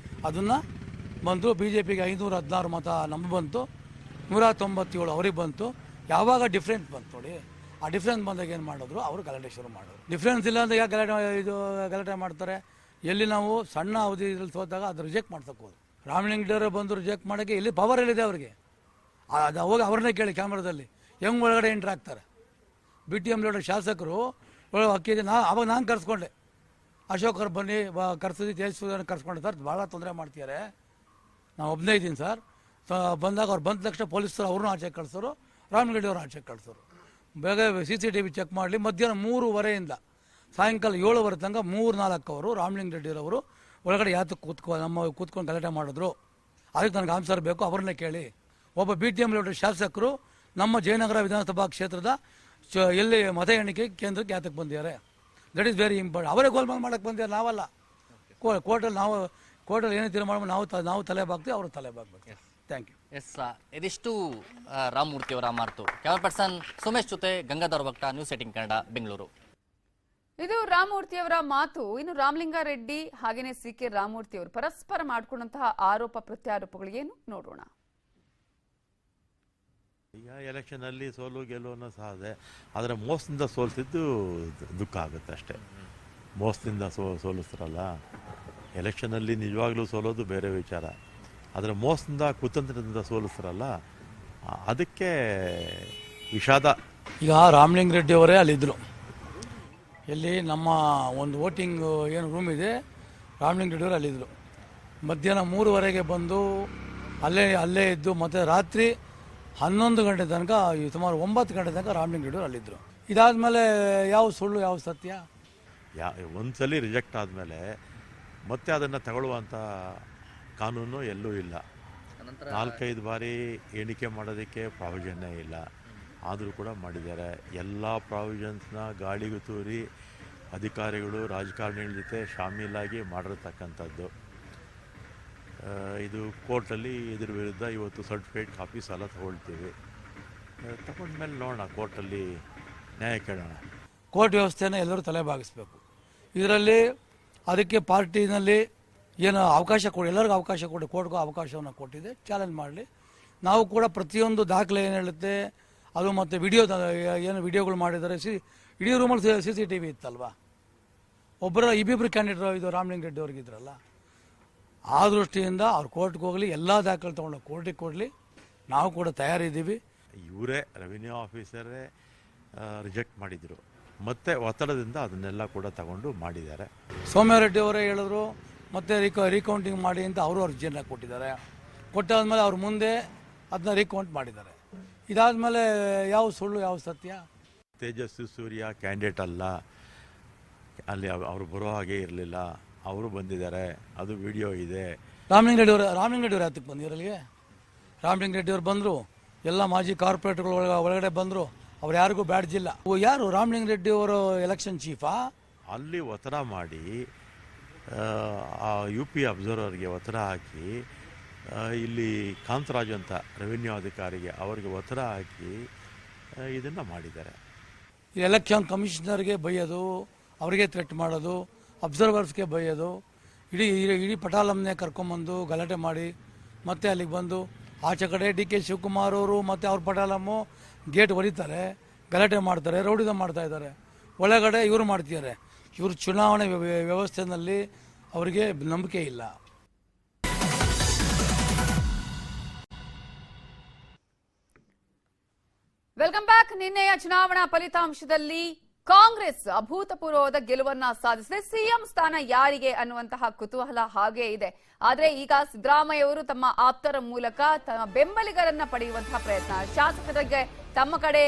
ಅದನ್ನು ಬಂತು. BJPಗೆ 516 ಮತ ನಮ್ಗೆ ಬಂತು, 197 ಅವ್ರಿಗೆ ಬಂತು. ಯಾವಾಗ ಡಿಫ್ರೆನ್ಸ್ ಬಂತು ನೋಡಿ, ಆ ಡಿಫ್ರೆನ್ಸ್ ಬಂದಾಗ ಏನು ಮಾಡಿದ್ರು, ಅವರು ಗಲಾಟೆ ಶುರು ಮಾಡೋರು. ಡಿಫ್ರೆನ್ಸ್ ಇಲ್ಲ ಅಂತ ಯಾಕೆ ಗಲಾಟೆ ಮಾಡ್ತಾರೆ? ಎಲ್ಲಿ ನಾವು ಸಣ್ಣ ಅವಧಿ ಇದ್ರಲ್ಲಿ ಸೋತಾಗ ಅದು ರಿಜೆಕ್ಟ್ ಮಾಡ್ಸಕ್ಕೆ ಹೋದ್ರು. ರಾಮಲಿಂಗೇಗೌಡರೇ ಬಂದು ರಿಜೆಕ್ಟ್ ಮಾಡೋಕ್ಕೆ ಇಲ್ಲಿ ಪವರ್ ಎಲ್ಲಿದೆ ಅವ್ರಿಗೆ? ಅದು ಹೋಗಿ ಅವ್ರನ್ನೇ ಕೇಳಿ ಕ್ಯಾಮ್ರಾದಲ್ಲಿ ಹೆಂಗೆ ಒಳಗಡೆ ಎಂಟ್ರ್ ಆಗ್ತಾರೆ. BTM ಶಾಸಕರು ಅಕ್ಕಿದೆ. ಅವಾಗ ನಾನು ಕರ್ಸ್ಕೊಂಡೆ, ಅಶೋಕ್ ಅವ್ರು ಬನ್ನಿ ಕರ್ಸಿದ್ದು, ತೇಜಸ್ವಿ ಕರ್ಸ್ಕೊಂಡೆ. ಸರ್ ಭಾಳ ತೊಂದರೆ ಮಾಡ್ತಿದ್ದಾರೆ, ನಾನು ಒಬ್ಬನೇ ಇದ್ದೀನಿ ಸರ್. ಬಂದಾಗ ಅವ್ರು ಬಂದ ತಕ್ಷಣ ಪೊಲೀಸರು ಅವ್ರನ್ನೂ ಆಚೆ ಕಳಿಸೋರು, ರಾಮಲಿಂಗೇಗೌಡರು ಆಚೆ ಕಳಿಸೋರು. ಬೇಗ CCTV ಚೆಕ್ ಮಾಡಲಿ. ಮಧ್ಯಾಹ್ನ 3:30 ಸಾಯಂಕಾಲ 7 ತನಕ 3-4 ಅವರು ರಾಮಲಿಂಗೇಗೌಡರವರು ಒಳಗಡೆ ಯಾತಕ್ಕೆ ಕೂತ್ಕೊಂಡು ಗಲಾಟೆ ಮಾಡಿದ್ರು. ಅದಕ್ಕೆ ನನಗೆ ಆನ್ಸರ್ ಬೇಕು, ಅವ್ರನ್ನೇ ಕೇಳಿ. ಒಬ್ಬ BTM ಶಾಸಕರು ನಮ್ಮ ಜಯನಗರ ವಿಧಾನಸಭಾ ಕ್ಷೇತ್ರದ ಎಲ್ಲಿ ಮತ ಎಣಿಕೆ ಕೇಂದ್ರಕ್ಕೆ ಯಾತಕ್ಕೆ ಬಂದಿದ್ದಾರೆ? That is very important. ಅವರೇ ಗೋಲ್ಮಾಲ್ ಮಾಡೋಕ್ಕೆ ಬಂದಿದ್ದಾರೆ, ನಾವಲ್ಲ. ಕೋರ್ಟಲ್ಲಿ ಏನೇ ತೀರ್ಮಾನ ನಾವು ತಲೆ ಬಾಗ್ತೀವಿ, ಅವರು ತಲೆ ಬಾಗ್ಬೇಕು. Thank you. ಎಸ್, ಇದಿಷ್ಟು ರಾಮಮೂರ್ತಿ ಅವರ ಮಾತು. ಕ್ಯಾಮರಾ ಪರ್ಸನ್ ಸುಮೇಶ್ ಜೊತೆ ಗಂಗಾಧರ್ ಭಕ್ತ, ನ್ಯೂಸ್ 18 ಕನ್ನಡ, ಬೆಂಗಳೂರು. ಇದು ರಾಮಮೂರ್ತಿಯವರ ಮಾತು. ಇನ್ನು ರಾಮಲಿಂಗಾರೆಡ್ಡಿ ಹಾಗೇನೆ CK ರಾಮಮೂರ್ತಿ ಅವರು ಪರಸ್ಪರ ಮಾಡಿಕೊಂಡಂತಹ ಆರೋಪ ಪ್ರತ್ಯಾರೋಪಗಳು ಏನು ನೋಡೋಣ. ಈಗ ಎಲೆಕ್ಷನ್ ಅಲ್ಲಿ ಸೋಲು ಗೆಲುವನ್ನು ಸಹಜ, ಆದರೆ ಮೋಸದಿಂದ ಸೋಲ್ತಿದ್ದು ದುಃಖ ಆಗುತ್ತೆ ಅಷ್ಟೇ. ಮೋಸದಿಂದ ಸೋಲಿಸ್ತಾರಲ್ಲ, ಎಲೆಕ್ಷನಲ್ಲಿ ನಿಜವಾಗ್ಲೂ ಸೋಲೋದು ಬೇರೆ ವಿಚಾರ. ಆದರೆ ಮೋಸದಿಂದ ಕುತಂತ್ರದಿಂದ ಸೋಲಿಸ್ತಾರಲ್ಲ, ಅದಕ್ಕೆ ವಿಷಾದ. ಈಗ ರಾಮಲಿಂಗಾರೆಡ್ಡಿ ಅವರೇ ಅಲ್ಲಿದ್ದರು, ಎಲ್ಲಿ ನಮ್ಮ ಒಂದು ವೋಟಿಂಗ್ ಏನು ರೂಮ್ ಇದೆ, ರಾಮಲಿಂಗಾರೆಡ್ಡಿ ಅವರು ಅಲ್ಲಿದ್ದರು. ಮಧ್ಯಾಹ್ನ 3:30 ಬಂದು ಅಲ್ಲೇ ಇದ್ದು, ಮತ್ತು ರಾತ್ರಿ 11 ಗಂಟೆ ತನಕ, ಸುಮಾರು 9 ಗಂಟೆ ತನಕ ರಾಮಲಿಂಗಾರೆಡ್ಡಿ ಅವರು ಅಲ್ಲಿದ್ದರು. ಇದಾದಮೇಲೆ ಯಾವ ಸುಳ್ಳು ಯಾವ ಸತ್ಯ? ಒಂದ್ಸಲಿ ರಿಜೆಕ್ಟ್ ಆದಮೇಲೆ ಮತ್ತೆ ಅದನ್ನು ತಗೊಳ್ಳುವಂಥ ಕಾನೂನು ಎಲ್ಲೂ ಇಲ್ಲ. 4-5 ಬಾರಿ ಎಣಿಕೆ ಮಾಡೋದಕ್ಕೆ ಪ್ರಾವಿಷನ್ನೇ ಇಲ್ಲ, ಆದರೂ ಕೂಡ ಮಾಡಿದ್ದಾರೆ. ಎಲ್ಲ ಪ್ರಾವಿಷನ್ಸ್ನ ಗಾಳಿಗೂ ತೂರಿ ಅಧಿಕಾರಿಗಳು ರಾಜಕಾರಣಿಗಳ ಜೊತೆ ಶಾಮೀಲಾಗಿ ಮಾಡಿರ್ತಕ್ಕಂಥದ್ದು. ಇದು ಕೋರ್ಟಲ್ಲಿ ಇದ್ರ ವಿರುದ್ಧ ಇವತ್ತು ಸರ್ಟಿಫಿಕೇಟ್ ಕಾಪೀಸ್ ಎಲ್ಲ ತಗೊಳ್ತೀವಿ. ತಗೊಂಡ್ಮೇಲೆ ನೋಡೋಣ, ಕೋರ್ಟಲ್ಲಿ ನ್ಯಾಯ ಕೇಳೋಣ. ಕೋರ್ಟ್ ವ್ಯವಸ್ಥೆನ ಎಲ್ಲರೂ ತಲೆ ಬಾಗಿಸ್ಬೇಕು. ಇದರಲ್ಲಿ ಅದಕ್ಕೆ ಪಾರ್ಟಿನಲ್ಲಿ ಏನು ಅವಕಾಶ ಕೊಡಿ, ಎಲ್ಲರಿಗೂ ಅವಕಾಶ ಕೊಡಿ, ಕೋರ್ಟ್ಗೂ ಅವಕಾಶವನ್ನು ಕೊಟ್ಟಿದೆ, ಚಾಲೆಂಜ್ ಮಾಡಲಿ. ನಾವು ಕೂಡ ಪ್ರತಿಯೊಂದು ದಾಖಲೆ ಏನು ಹೇಳುತ್ತೆ ಅದು, ಮತ್ತು ಏನು ವಿಡಿಯೋಗಳು ಮಾಡಿದ್ದಾರೆ. ಇಡೀ ರೂಮಲ್ಲಿ CCTV ಇತ್ತಲ್ವ. ಇಬ್ಬಿಬ್ಬರು ಕ್ಯಾಂಡಿಡೇಟ್ ಇದು ರಾಮಲಿಂಗಾರೆಡ್ಡಿ ಅವ್ರಿಗಿದ್ರಲ್ಲ, ಆ ದೃಷ್ಟಿಯಿಂದ ಅವ್ರು ಕೋರ್ಟ್ಗೆ ಹೋಗಲಿ, ಎಲ್ಲ ದಾಖಲೆ ತೊಗೊಂಡು ಕೋರ್ಟಿಗೆ ಕೊಡಲಿ, ನಾವು ಕೂಡ ತಯಾರಿದ್ದೀವಿ. ಇವರೇ ರೆವಿನ್ಯೂ ಆಫೀಸರೇ ರಿಜೆಕ್ಟ್ ಮಾಡಿದರು, ಮತ್ತೆ ಒತ್ತಡದಿಂದ ಅದನ್ನೆಲ್ಲ ಕೂಡ ತಗೊಂಡು ಮಾಡಿದ್ದಾರೆ. ಸೌಮ್ಯಾರೆಡ್ಡಿ ಅವರೇ ಹೇಳಿದ್ರು, ಮತ್ತೆ ರೀಕೌಂಟಿಂಗ್ ಮಾಡಿ ಅಂತ ಅವರು ಅರ್ಜಿಯನ್ನು ಕೊಟ್ಟಿದ್ದಾರೆ. ಕೊಟ್ಟಾದ್ಮೇಲೆ ಅವ್ರ ಮುಂದೆ ಅದನ್ನ ರೀಕೌಂಟ್ ಮಾಡಿದ್ದಾರೆ. ಇದಾದಮೇಲೆ ಯಾವ ಸುಳ್ಳು ಯಾವ ಸತ್ಯ? ತೇಜಸ್ವಿ ಸೂರ್ಯ ಕ್ಯಾಂಡಿಡೇಟ್ ಅಲ್ಲ, ಅಲ್ಲಿ ಅವರು ಬರೋ ಹಾಗೆ ಇರಲಿಲ್ಲ, ಅವರು ಬಂದಿದ್ದಾರೆ, ಅದು ವಿಡಿಯೋ ಇದೆ. ರಾಮಲಿಂಗಾರೆಡ್ಡಿ ಅವರು ಯಾತಕ್ಕೆ ಬಂದಿದ್ರು ಅಲ್ಲಿಗೆ? ರಾಮಲಿಂಗಾರೆಡ್ಡಿ ಅವರು ಬಂದರು, ಎಲ್ಲ ಮಾಜಿ ಕಾರ್ಪೊರೇಟರ್ಗಳು ಒಳಗಡೆ ಬಂದರು, ಅವ್ರು ಯಾರಿಗೂ ಬ್ಯಾಡ್ಜ್ ಇಲ್ಲ. ಯಾರು ರಾಮಲಿಂಗಾರೆಡ್ಡಿ ಅವರು ಎಲೆಕ್ಷನ್ ಚೀಫಾ? ಅಲ್ಲಿ ಒತ್ತಡ ಮಾಡಿ UP ಅಬ್ಸರ್ವರ್ಗೆ ಒತ್ತಡ ಹಾಕಿ, ಇಲ್ಲಿ ಕಾಂತರಾಜು ಅಂತ ರೆವಿನ್ಯೂ ಅಧಿಕಾರಿಗೆ ಅವರಿಗೆ ಒತ್ತಡ ಹಾಕಿ ಇದನ್ನು ಮಾಡಿದ್ದಾರೆ. ಎಲೆಕ್ಷನ್ ಕಮಿಷನರ್ಗೆ ಬೈಯೋದು, ಅವರಿಗೆ ಥ್ರೆಟ್ ಮಾಡೋದು, ಅಬ್ಸರ್ವರ್ಸ್ಗೆ ಬೈಯೋದು, ಇಡೀ ಪಟಾಲಂನೇ ಕರ್ಕೊಂಬಂದು ಗಲಾಟೆ ಮಾಡಿ ಮತ್ತೆ ಅಲ್ಲಿಗೆ ಬಂದು ಆಚೆ ಕಡೆ DK ಶಿವಕುಮಾರ್ ಅವರು ಮತ್ತು ಅವ್ರ ಪಟಾಲಮ್ಮು ಗೇಟ್ ಹೊಡಿತಾರೆ, ಗಲಾಟೆ ಮಾಡ್ತಾರೆ, ರೌಡಿಸಂ ಮಾಡ್ತಾ ಇದ್ದಾರೆ. ಒಳಗಡೆ ಇವರು ಮಾಡ್ತಿದ್ದಾರೆ. ಇವರು ಚುನಾವಣೆ ವ್ಯವಸ್ಥೆಯಲ್ಲಿ ಅವರಿಗೆ ನಂಬಿಕೆ ಇಲ್ಲ. Welcome back. ನಿನ್ನೆಯ ಚುನಾವಣಾ ಫಲಿತಾಂಶದಲ್ಲಿ ಕಾಂಗ್ರೆಸ್ ಅಭೂತಪೂರ್ವವಾದ ಗೆಲುವನ್ನ ಸಾಧಿಸಿದೆ. CM ಸ್ಥಾನ ಯಾರಿಗೆ ಅನ್ನುವಂತಹ ಕುತೂಹಲ ಹಾಗೇ ಇದೆ. ಆದ್ರೆ ಈಗ ಸಿದ್ದರಾಮಯ್ಯ ಅವರು ತಮ್ಮ ಆಪ್ತರ ಮೂಲಕ ತಮ್ಮ ಬೆಂಬಲಿಗರನ್ನ ಪಡೆಯುವಂತಹ ಪ್ರಯತ್ನ, ಶಾಸಕರಿಗೆ ತಮ್ಮ ಕಡೆ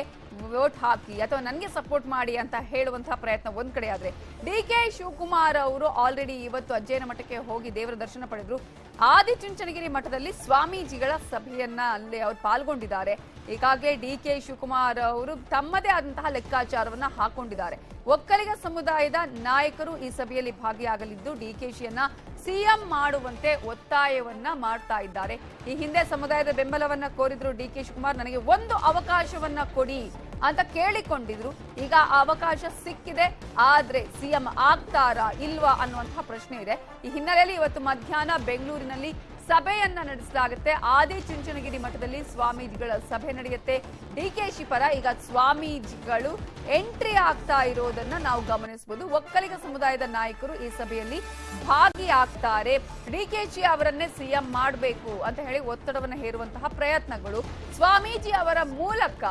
ವೋಟ್ ಹಾಕಿ ಅಥವಾ ನನಗೆ ಸಪೋರ್ಟ್ ಮಾಡಿ ಅಂತ ಹೇಳುವಂತಹ ಪ್ರಯತ್ನ ಒಂದ್ ಕಡೆ ಆದ್ರೆ, DK ಶಿವಕುಮಾರ್ ಅವರು ಆಲ್ರೆಡಿ ಇವತ್ತು ಅಜ್ಜಯ್ಯನ ಮಠಕ್ಕೆ ಹೋಗಿ ದೇವರ ದರ್ಶನ ಪಡೆದ್ರು. ಆದಿಚುಂಚನಗಿರಿ ಮಠದಲ್ಲಿ ಸ್ವಾಮೀಜಿಗಳ ಸಭೆಯನ್ನ ಅಲ್ಲಿ ಅವರು ಪಾಲ್ಗೊಂಡಿದ್ದಾರೆ. ಈಗಾಗಲೇ ಡಿ.ಕೆ. ಶಿವಕುಮಾರ್ ಅವರು ತಮ್ಮದೇ ಆದಂತಹ ಲೆಕ್ಕಾಚಾರವನ್ನ ಹಾಕೊಂಡಿದ್ದಾರೆ. ಒಕ್ಕಲಿಗ ಸಮುದಾಯದ ನಾಯಕರು ಈ ಸಭೆಯಲ್ಲಿ ಭಾಗಿಯಾಗಲಿದ್ದು ಡಿಕೆಶಿಯನ್ನ ಸಿಎಂ ಮಾಡುವಂತೆ ಒತ್ತಾಯವನ್ನ ಮಾಡ್ತಾ ಇದ್ದಾರೆ. ಈ ಹಿಂದೆ ಸಮುದಾಯದ ಬೆಂಬಲವನ್ನ ಕೋರಿದ್ರು ಡಿ.ಕೆ. ಶಿವಕುಮಾರ್, ನನಗೆ ಒಂದು ಅವಕಾಶವನ್ನ ಕೊಡಿ ಅಂತ ಕೇಳಿಕೊಂಡಿದ್ರು. ಈಗ ಆ ಅವಕಾಶ ಸಿಕ್ಕಿದೆ, ಆದ್ರೆ ಸಿಎಂ ಆಗ್ತಾರಾ ಇಲ್ವಾ ಅನ್ನುವಂತಹ ಪ್ರಶ್ನೆ ಇದೆ. ಈ ಹಿನ್ನೆಲೆಯಲ್ಲಿ ಇವತ್ತು ಮಧ್ಯಾಹ್ನ ಬೆಂಗಳೂರಿನಲ್ಲಿ ಸಭೆಯನ್ನ ನಡೆಸಲಾಗುತ್ತೆ. ಆದಿಚುಂಚನಗಿರಿ ಮಠದಲ್ಲಿ ಸ್ವಾಮೀಜಿಗಳ ಸಭೆ ನಡೆಯುತ್ತೆ. ಡಿಕೆಶಿ ಪರ ಈಗ ಸ್ವಾಮೀಜಿಗಳು ಎಂಟ್ರಿ ಆಗ್ತಾ ಇರೋದನ್ನ ನಾವು ಗಮನಿಸಬಹುದು. ಒಕ್ಕಲಿಗ ಸಮುದಾಯದ ನಾಯಕರು ಈ ಸಭೆಯಲ್ಲಿ ಭಾಗಿಯಾಗ್ತಾರೆ. ಡಿಕೆಶಿ ಅವರನ್ನೇ ಸಿಎಂ ಮಾಡಬೇಕು ಅಂತ ಹೇಳಿ ಒತ್ತಡವನ್ನು ಹೇರುವಂತಹ ಪ್ರಯತ್ನಗಳು, ಸ್ವಾಮೀಜಿ ಅವರ ಮೂಲಕ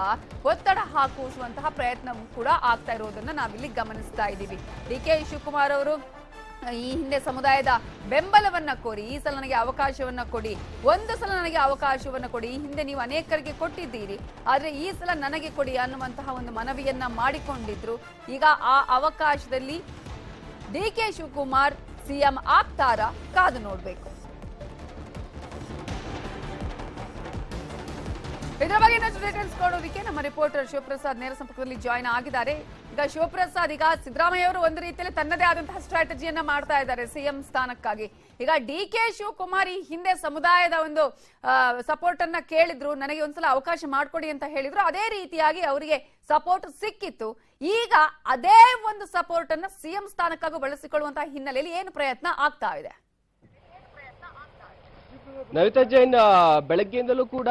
ಒತ್ತಡ ಹಾಕುವಂತಹ ಪ್ರಯತ್ನ ಕೂಡ ಆಗ್ತಾ ಇರೋದನ್ನ ನಾವಿಲ್ಲಿ ಗಮನಿಸ್ತಾ ಇದ್ದೀವಿ. ಡಿ.ಕೆ. ಶಿವಕುಮಾರ್ ಅವರು ಈ ಹಿಂದೆ ಸಮುದಾಯದ ಬೆಂಬಲವನ್ನ ಕೋರಿ ಈ ಸಲ ನನಗೆ ಅವಕಾಶವನ್ನ ಕೊಡಿ, ಒಂದು ಸಲ ನನಗೆ ಅವಕಾಶವನ್ನ ಕೊಡಿ, ಈ ಹಿಂದೆ ನೀವು ಅನೇಕರಿಗೆ ಕೊಟ್ಟಿದ್ದೀರಿ, ಆದ್ರೆ ಈ ಸಲ ನನಗೆ ಕೊಡಿ ಅನ್ನುವಂತಹ ಒಂದು ಮನವಿಯನ್ನ ಮಾಡಿಕೊಂಡಿದ್ರು. ಈಗ ಆ ಅವಕಾಶದಲ್ಲಿ ಡಿ.ಕೆ. ಶಿವಕುಮಾರ್ ಸಿಎಂ ಆಗ್ತಾರಾ ಕಾದು ನೋಡ್ಬೇಕು. ಇದರ ಬಗ್ಗೆ ಇನ್ನಷ್ಟು ಡೀಟೇಲ್ಸ್ ಕೊಡೋದಕ್ಕೆ ನಮ್ಮ ರಿಪೋರ್ಟರ್ ಶಿವಪ್ರಸಾದ್ ನೇರ ಸಂಪರ್ಕದಲ್ಲಿ ಜಾಯ್ನ್ ಆಗಿದ್ದಾರೆ. ಈಗ ಶಿವಪ್ರಸಾದ್, ಈಗ ಸಿದ್ದರಾಮಯ್ಯ ಅವರು ಒಂದು ರೀತಿಯಲ್ಲಿ ತನ್ನದೇ ಆದಂತಹ ಸ್ಟ್ರಾಟಜಿಯನ್ನ ಮಾಡ್ತಾ ಇದ್ದಾರೆ ಸಿಎಂ ಸ್ಥಾನಕ್ಕಾಗಿ. ಈಗ ಡಿ.ಕೆ. ಶಿವಕುಮಾರ್ ಈ ಹಿಂದೆ ಸಮುದಾಯದ ಒಂದು ಸಪೋರ್ಟ್ ಅನ್ನ ಕೇಳಿದ್ರು, ನನಗೆ ಒಂದ್ಸಲ ಅವಕಾಶ ಮಾಡ್ಕೊಡಿ ಅಂತ ಹೇಳಿದ್ರು. ಅದೇ ರೀತಿಯಾಗಿ ಅವರಿಗೆ ಸಪೋರ್ಟ್ ಸಿಕ್ಕಿತ್ತು. ಈಗ ಅದೇ ಒಂದು ಸಪೋರ್ಟ್ ಅನ್ನ ಸಿಎಂ ಸ್ಥಾನಕ್ಕಾಗಿ ಬಳಸಿಕೊಳ್ಳುವಂತಹ ಹಿನ್ನೆಲೆಯಲ್ಲಿ ಏನು ಪ್ರಯತ್ನ ಆಗ್ತಾ ಇದೆ? ನವಿತಾ ಜೈನ್, ಬೆಳಗ್ಗೆಯಿಂದಲೂ ಕೂಡ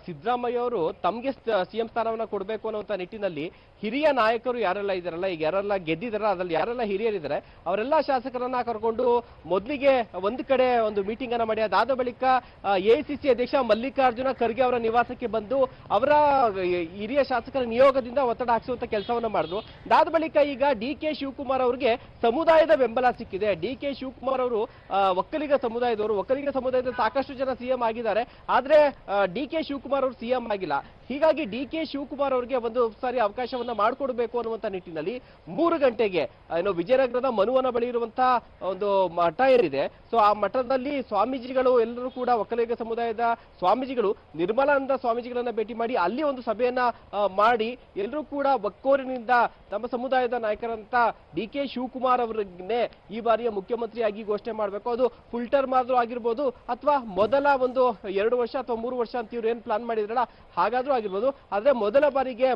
ಸಿದ್ದರಾಮಯ್ಯ ಅವರು ತಮಗೆ ಸಿಎಂ ಸ್ಥಾನವನ್ನ ಕೊಡಬೇಕು ಅನ್ನುವಂತ ನಿಟ್ಟಿನಲ್ಲಿ ಹಿರಿಯ ನಾಯಕರು ಯಾರೆಲ್ಲ ಇದಾರಲ್ಲ, ಈಗ ಯಾರೆಲ್ಲ ಗೆದ್ದಿದಾರ ಅದ್ರಲ್ಲಿ ಯಾರೆಲ್ಲ ಹಿರಿಯರಿದ್ದಾರೆ ಅವರೆಲ್ಲ ಶಾಸಕರನ್ನ ಕರ್ಕೊಂಡು ಮೊದಲಿಗೆ ಒಂದು ಕಡೆ ಒಂದು ಮೀಟಿಂಗ್ ಅನ್ನ ಮಾಡಿ, ಅದಾದ ಬಳಿಕ ಎಐಸಿಸಿ ಅಧ್ಯಕ್ಷ ಮಲ್ಲಿಕಾರ್ಜುನ ಖರ್ಗೆ ಅವರ ನಿವಾಸಕ್ಕೆ ಬಂದು ಅವರ ಹಿರಿಯ ಶಾಸಕರ ನಿಯೋಗದಿಂದ ಒತ್ತಡ ಹಾಕಿಸುವಂತ ಕೆಲಸವನ್ನ ಮಾಡಿದ್ರು. ಅದಾದ ಬಳಿಕ ಈಗ ಡಿ.ಕೆ. ಶಿವಕುಮಾರ್ ಅವರಿಗೆ ಸಮುದಾಯದ ಬೆಂಬಲ ಸಿಕ್ಕಿದೆ. ಡಿ.ಕೆ. ಶಿವಕುಮಾರ್ ಅವರು ಒಕ್ಕಲಿಗ ಸಮುದಾಯದ ಸಾಕಷ್ಟು ಜನ ಸಿಎಂ ಆಗಿದ್ದಾರೆ, ಆದ್ರೆ ಡಿ.ಕೆ. ಶಿವಕುಮಾರ್ ಅವರು ಸಿಎಂ ಆಗಿಲ್ಲ. ಹೀಗಾಗಿ ಡಿ.ಕೆ. ಶಿವಕುಮಾರ್ ಅವರಿಗೆ ಒಂದು ಸಾರಿ ಅವಕಾಶವನ್ನ ಮಾಡಿಕೊಡ್ಬೇಕು ಅನ್ನುವಂತ ನಿಟ್ಟಿನಲ್ಲಿ 3 ಗಂಟೆಗೆ ಏನು ವಿಜಯನಗರದ ಮನುವನ ಬಳಿ ಇರುವಂತಹ ಒಂದು ಮಠ ಏನಿದೆ, ಸೊ ಆ ಮಠದಲ್ಲಿ ಸ್ವಾಮೀಜಿಗಳು ಎಲ್ಲರೂ ಕೂಡ ಒಕ್ಕಲಿಗ ಸಮುದಾಯದ ಸ್ವಾಮೀಜಿಗಳು ನಿರ್ಮಲಾನಂದ ಸ್ವಾಮೀಜಿಗಳನ್ನ ಭೇಟಿ ಮಾಡಿ ಅಲ್ಲಿ ಒಂದು ಸಭೆಯನ್ನ ಮಾಡಿ ಎಲ್ಲರೂ ಕೂಡ ಒಕ್ಕೋರಿನಿಂದ ನಮ್ಮ ಸಮುದಾಯದ ನಾಯಕರಂತ ಡಿ.ಕೆ. ಶಿವಕುಮಾರ್ ಅವರನ್ನೇ ಈ ಬಾರಿಯ ಮುಖ್ಯಮಂತ್ರಿಯಾಗಿ ಘೋಷಣೆ ಮಾಡಬೇಕು. ಅದು ಫುಲ್ ಟರ್ಮ್ ಆದ್ರೂ ಆಗಿರ್ಬೋದು ಅಥವಾ ಮೊದಲ ಒಂದು 2 ವರ್ಷ ಅಥವಾ 3 ವರ್ಷ ಅಂತ ಇವ್ರು ಏನ್ ಪ್ಲಾನ್ ಮಾಡಿದ್ರಲ್ಲ ಹಾಗಾದ್ರೂ ಆಗಿರ್ಬೋದು. ಆದ್ರೆ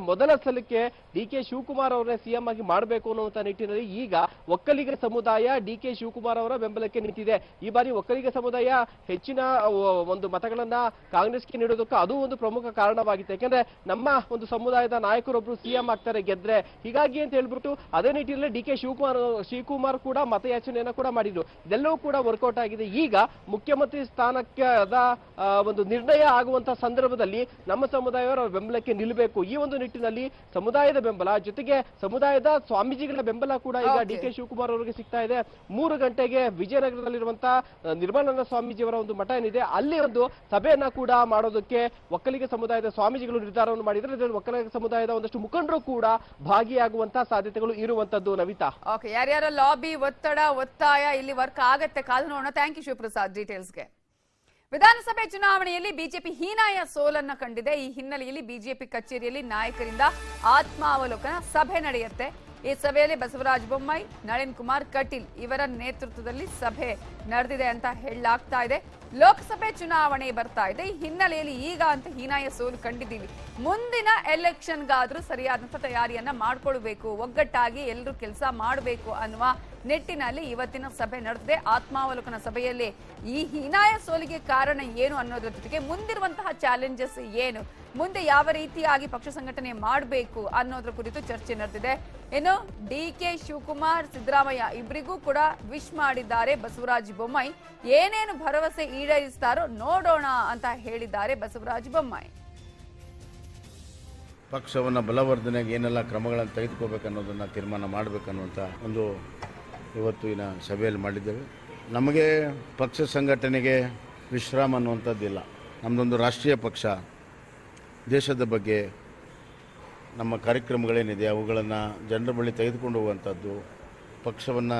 ಮೊದಲ ಸಲಕ್ಕೆ ಡಿ.ಕೆ. ಶಿವಕುಮಾರ್ ಅವರನ್ನೇ ಸಿಎಂ ಆಗಿ ಮಾಡಬೇಕು ಅನ್ನುವಂತ ನಿಟ್ಟಿನಲ್ಲಿ ಈಗ ಒಕ್ಕಲಿಗ ಸಮುದಾಯ ಡಿ.ಕೆ. ಶಿವಕುಮಾರ್ ಅವರ ಬೆಂಬಲಕ್ಕೆ ನಿಂತಿದೆ. ಈ ಬಾರಿ ಒಕ್ಕಲಿಗ ಸಮುದಾಯ ಹೆಚ್ಚಿನ ಒಂದು ಮತಗಳನ್ನ ಕಾಂಗ್ರೆಸ್ಗೆ ನೀಡೋದಕ್ಕೆ ಅದು ಒಂದು ಪ್ರಮುಖ ಕಾರಣವಾಗಿತ್ತು. ಯಾಕಂದ್ರೆ ನಮ್ಮ ಒಂದು ಸಮುದಾಯದ ನಾಯಕರೊಬ್ರು ಸಿಎಂ ಆಗ್ತಾರೆ ಗೆದ್ರೆ, ಹೀಗಾಗಿ ಅಂತ ಹೇಳ್ಬಿಟ್ಟು ಅದೇ ನಿಟ್ಟಿನಲ್ಲಿ ಡಿ.ಕೆ. ಶಿವಕುಮಾರ್ ಕೂಡ ಮತಯಾಚನೆಯನ್ನ ಕೂಡ ಮಾಡಿದ್ರು. ಇದೆಲ್ಲವೂ ಕೂಡ ವರ್ಕೌಟ್ ಆಗಿದೆ. ಈಗ ಮುಖ್ಯಮಂತ್ರಿ ಸ್ಥಾನಕ್ಕೆ ಒಂದು ನಿರ್ಣಯ ಆಗುವಂತಹ ಸಂದರ್ಭದಲ್ಲಿ ನಮ್ಮ ಸಮುದಾಯವರ ಬೆಂಬಲಕ್ಕೆ ನಿಲ್ಲಬೇಕು. ಈ ಒಂದು ನಿಟ್ಟಿನಲ್ಲಿ ಸಮುದಾಯದ ಬೆಂಬಲ ಜೊತೆಗೆ ಸಮುದಾಯದ ಸ್ವಾಮೀಜಿಗಳ ಬೆಂಬಲ ಕೂಡ ಈಗ ಡಿ.ಕೆ. ಶಿವಕುಮಾರ್ ಅವರಿಗೆ ಸಿಗ್ತಾ ಇದೆ. 3 ಗಂಟೆಗೆ ವಿಜಯನಗರದಲ್ಲಿರುವಂತಹ ನಿರ್ಮಲಾನಂದ ಸ್ವಾಮೀಜಿಯವರ ಒಂದು ಮಠ ಏನಿದೆ ಅಲ್ಲಿ ಒಂದು ಸಭೆಯನ್ನ ಕೂಡ ಮಾಡೋದಕ್ಕೆ ಒಕ್ಕಲಿಗ ಸಮುದಾಯದ ಸ್ವಾಮೀಜಿಗಳು ನಿರ್ಧಾರವನ್ನು ಮಾಡಿದರೆ ಇದರಲ್ಲಿ ಒಕ್ಕಲಿಗ ಸಮುದಾಯದ ಒಂದಷ್ಟು ಮುಖಂಡರು ಕೂಡ ಭಾಗಿಯಾಗುವಂತಹ ಸಾಧ್ಯತೆಗಳು ಇರುವಂತದ್ದು. ನವಿತಾ, ಓಕೆ, ಯಾರ್ಯಾರ ಲಾಬಿ ಒತ್ತಾಯ ಇಲ್ಲಿ ವರ್ಕ್ ಆಗತ್ತೆ, ಕಾದು ನೋಡೋಣ. ಥ್ಯಾಂಕ್ ಯು ಶಿವಪ್ರಸಾದ್ ಡೀಟೇಲ್ಸ್ಗೆ. ವಿಧಾನಸಭೆ ಚುನಾವಣೆಯಲ್ಲಿ ಬಿಜೆಪಿ ಹೀನಾಯ ಸೋಲನ್ನ ಕಂಡಿದೆ. ಈ ಹಿನ್ನೆಲೆಯಲ್ಲಿ ಬಿಜೆಪಿ ಕಚೇರಿಯಲ್ಲಿ ನಾಯಕರಿಂದ ಆತ್ಮಾವಲೋಕನ ಸಭೆ ನಡೆಯುತ್ತೆ. ಈ ಸಭೆಯಲ್ಲಿ ಬಸವರಾಜ ಬೊಮ್ಮಾಯಿ, ನಳಿನ್ ಕುಮಾರ್ ಕಟೀಲ್ ಇವರ ನೇತೃತ್ವದಲ್ಲಿ ಸಭೆ ನಡೆದಿದೆ ಅಂತ ಹೇಳಲಾಗ್ತಾ ಇದೆ. ಲೋಕಸಭೆ ಚುನಾವಣೆ ಬರ್ತಾ ಇದೆ. ಈ ಹಿನ್ನೆಲೆಯಲ್ಲಿ ಈಗ ಅಂತ ಹೀನಾಯ ಸೋಲು ಕಂಡಿದ್ದೀವಿ. ಮುಂದಿನ ಎಲೆಕ್ಷನ್ಗಾದ್ರೂ ಸರಿಯಾದಂತ ತಯಾರಿಯನ್ನ ಮಾಡ್ಕೊಳ್ಬೇಕು, ಒಗ್ಗಟ್ಟಾಗಿ ಎಲ್ಲರೂ ಕೆಲಸ ಮಾಡಬೇಕು ಅನ್ನುವ ನಿಟ್ಟಿನಲ್ಲಿ ಇವತ್ತಿನ ಸಭೆ ನಡೆದಿದೆ. ಆತ್ಮಾವಲೋಕನ ಸಭೆಯಲ್ಲಿ ಈ ಹೀನಾಯ ಸೋಲಿಗೆ ಕಾರಣ ಏನು ಅನ್ನೋದ್ರ ಜೊತೆಗೆ ಮುಂದಿರುವಂತಹ ಚಾಲೆಂಜಸ್ ಏನು, ಮುಂದೆ ಯಾವ ರೀತಿಯಾಗಿ ಪಕ್ಷ ಸಂಘಟನೆ ಮಾಡಬೇಕು ಅನ್ನೋದ್ರ ಕುರಿತು ಚರ್ಚೆ ನಡೆದಿದೆ. ಇನ್ನು ಡಿ.ಕೆ. ಶಿವಕುಮಾರ್, ಸಿದ್ದರಾಮಯ್ಯ ಇಬ್ಬರಿಗೂ ಕೂಡ ವಿಶ್ ಮಾಡಿದ್ದಾರೆ ಬಸವರಾಜ ಬೊಮ್ಮಾಯಿ. ಏನೇನು ಭರವಸೆ ಈಡೇರಿಸ್ತಾರೋ ನೋಡೋಣ ಅಂತ ಹೇಳಿದ್ದಾರೆ ಬಸವರಾಜ ಬೊಮ್ಮಾಯಿ. ಪಕ್ಷವನ್ನು ಬಲವರ್ಧನೆಗೆ ಏನೆಲ್ಲ ಕ್ರಮಗಳನ್ನು ತೆಗೆದುಕೋಬೇಕನ್ನೋದನ್ನು ತೀರ್ಮಾನ ಮಾಡಬೇಕನ್ನುವಂಥ ಒಂದು ಇವತ್ತಿನ ಸಭೆಯಲ್ಲಿ ಮಾಡಿದ್ದೇವೆ. ನಮಗೆ ಪಕ್ಷ ಸಂಘಟನೆಗೆ ವಿಶ್ರಾಮ ಅನ್ನುವಂಥದ್ದಿಲ್ಲ. ನಮ್ಮದೊಂದು ರಾಷ್ಟ್ರೀಯ ಪಕ್ಷ, ದೇಶದ ಬಗ್ಗೆ ನಮ್ಮ ಕಾರ್ಯಕ್ರಮಗಳೇನಿದೆ ಅವುಗಳನ್ನು ಜನರ ಬಳಿ ತೆಗೆದುಕೊಂಡು ಹೋಗುವಂಥದ್ದು, ಪಕ್ಷವನ್ನು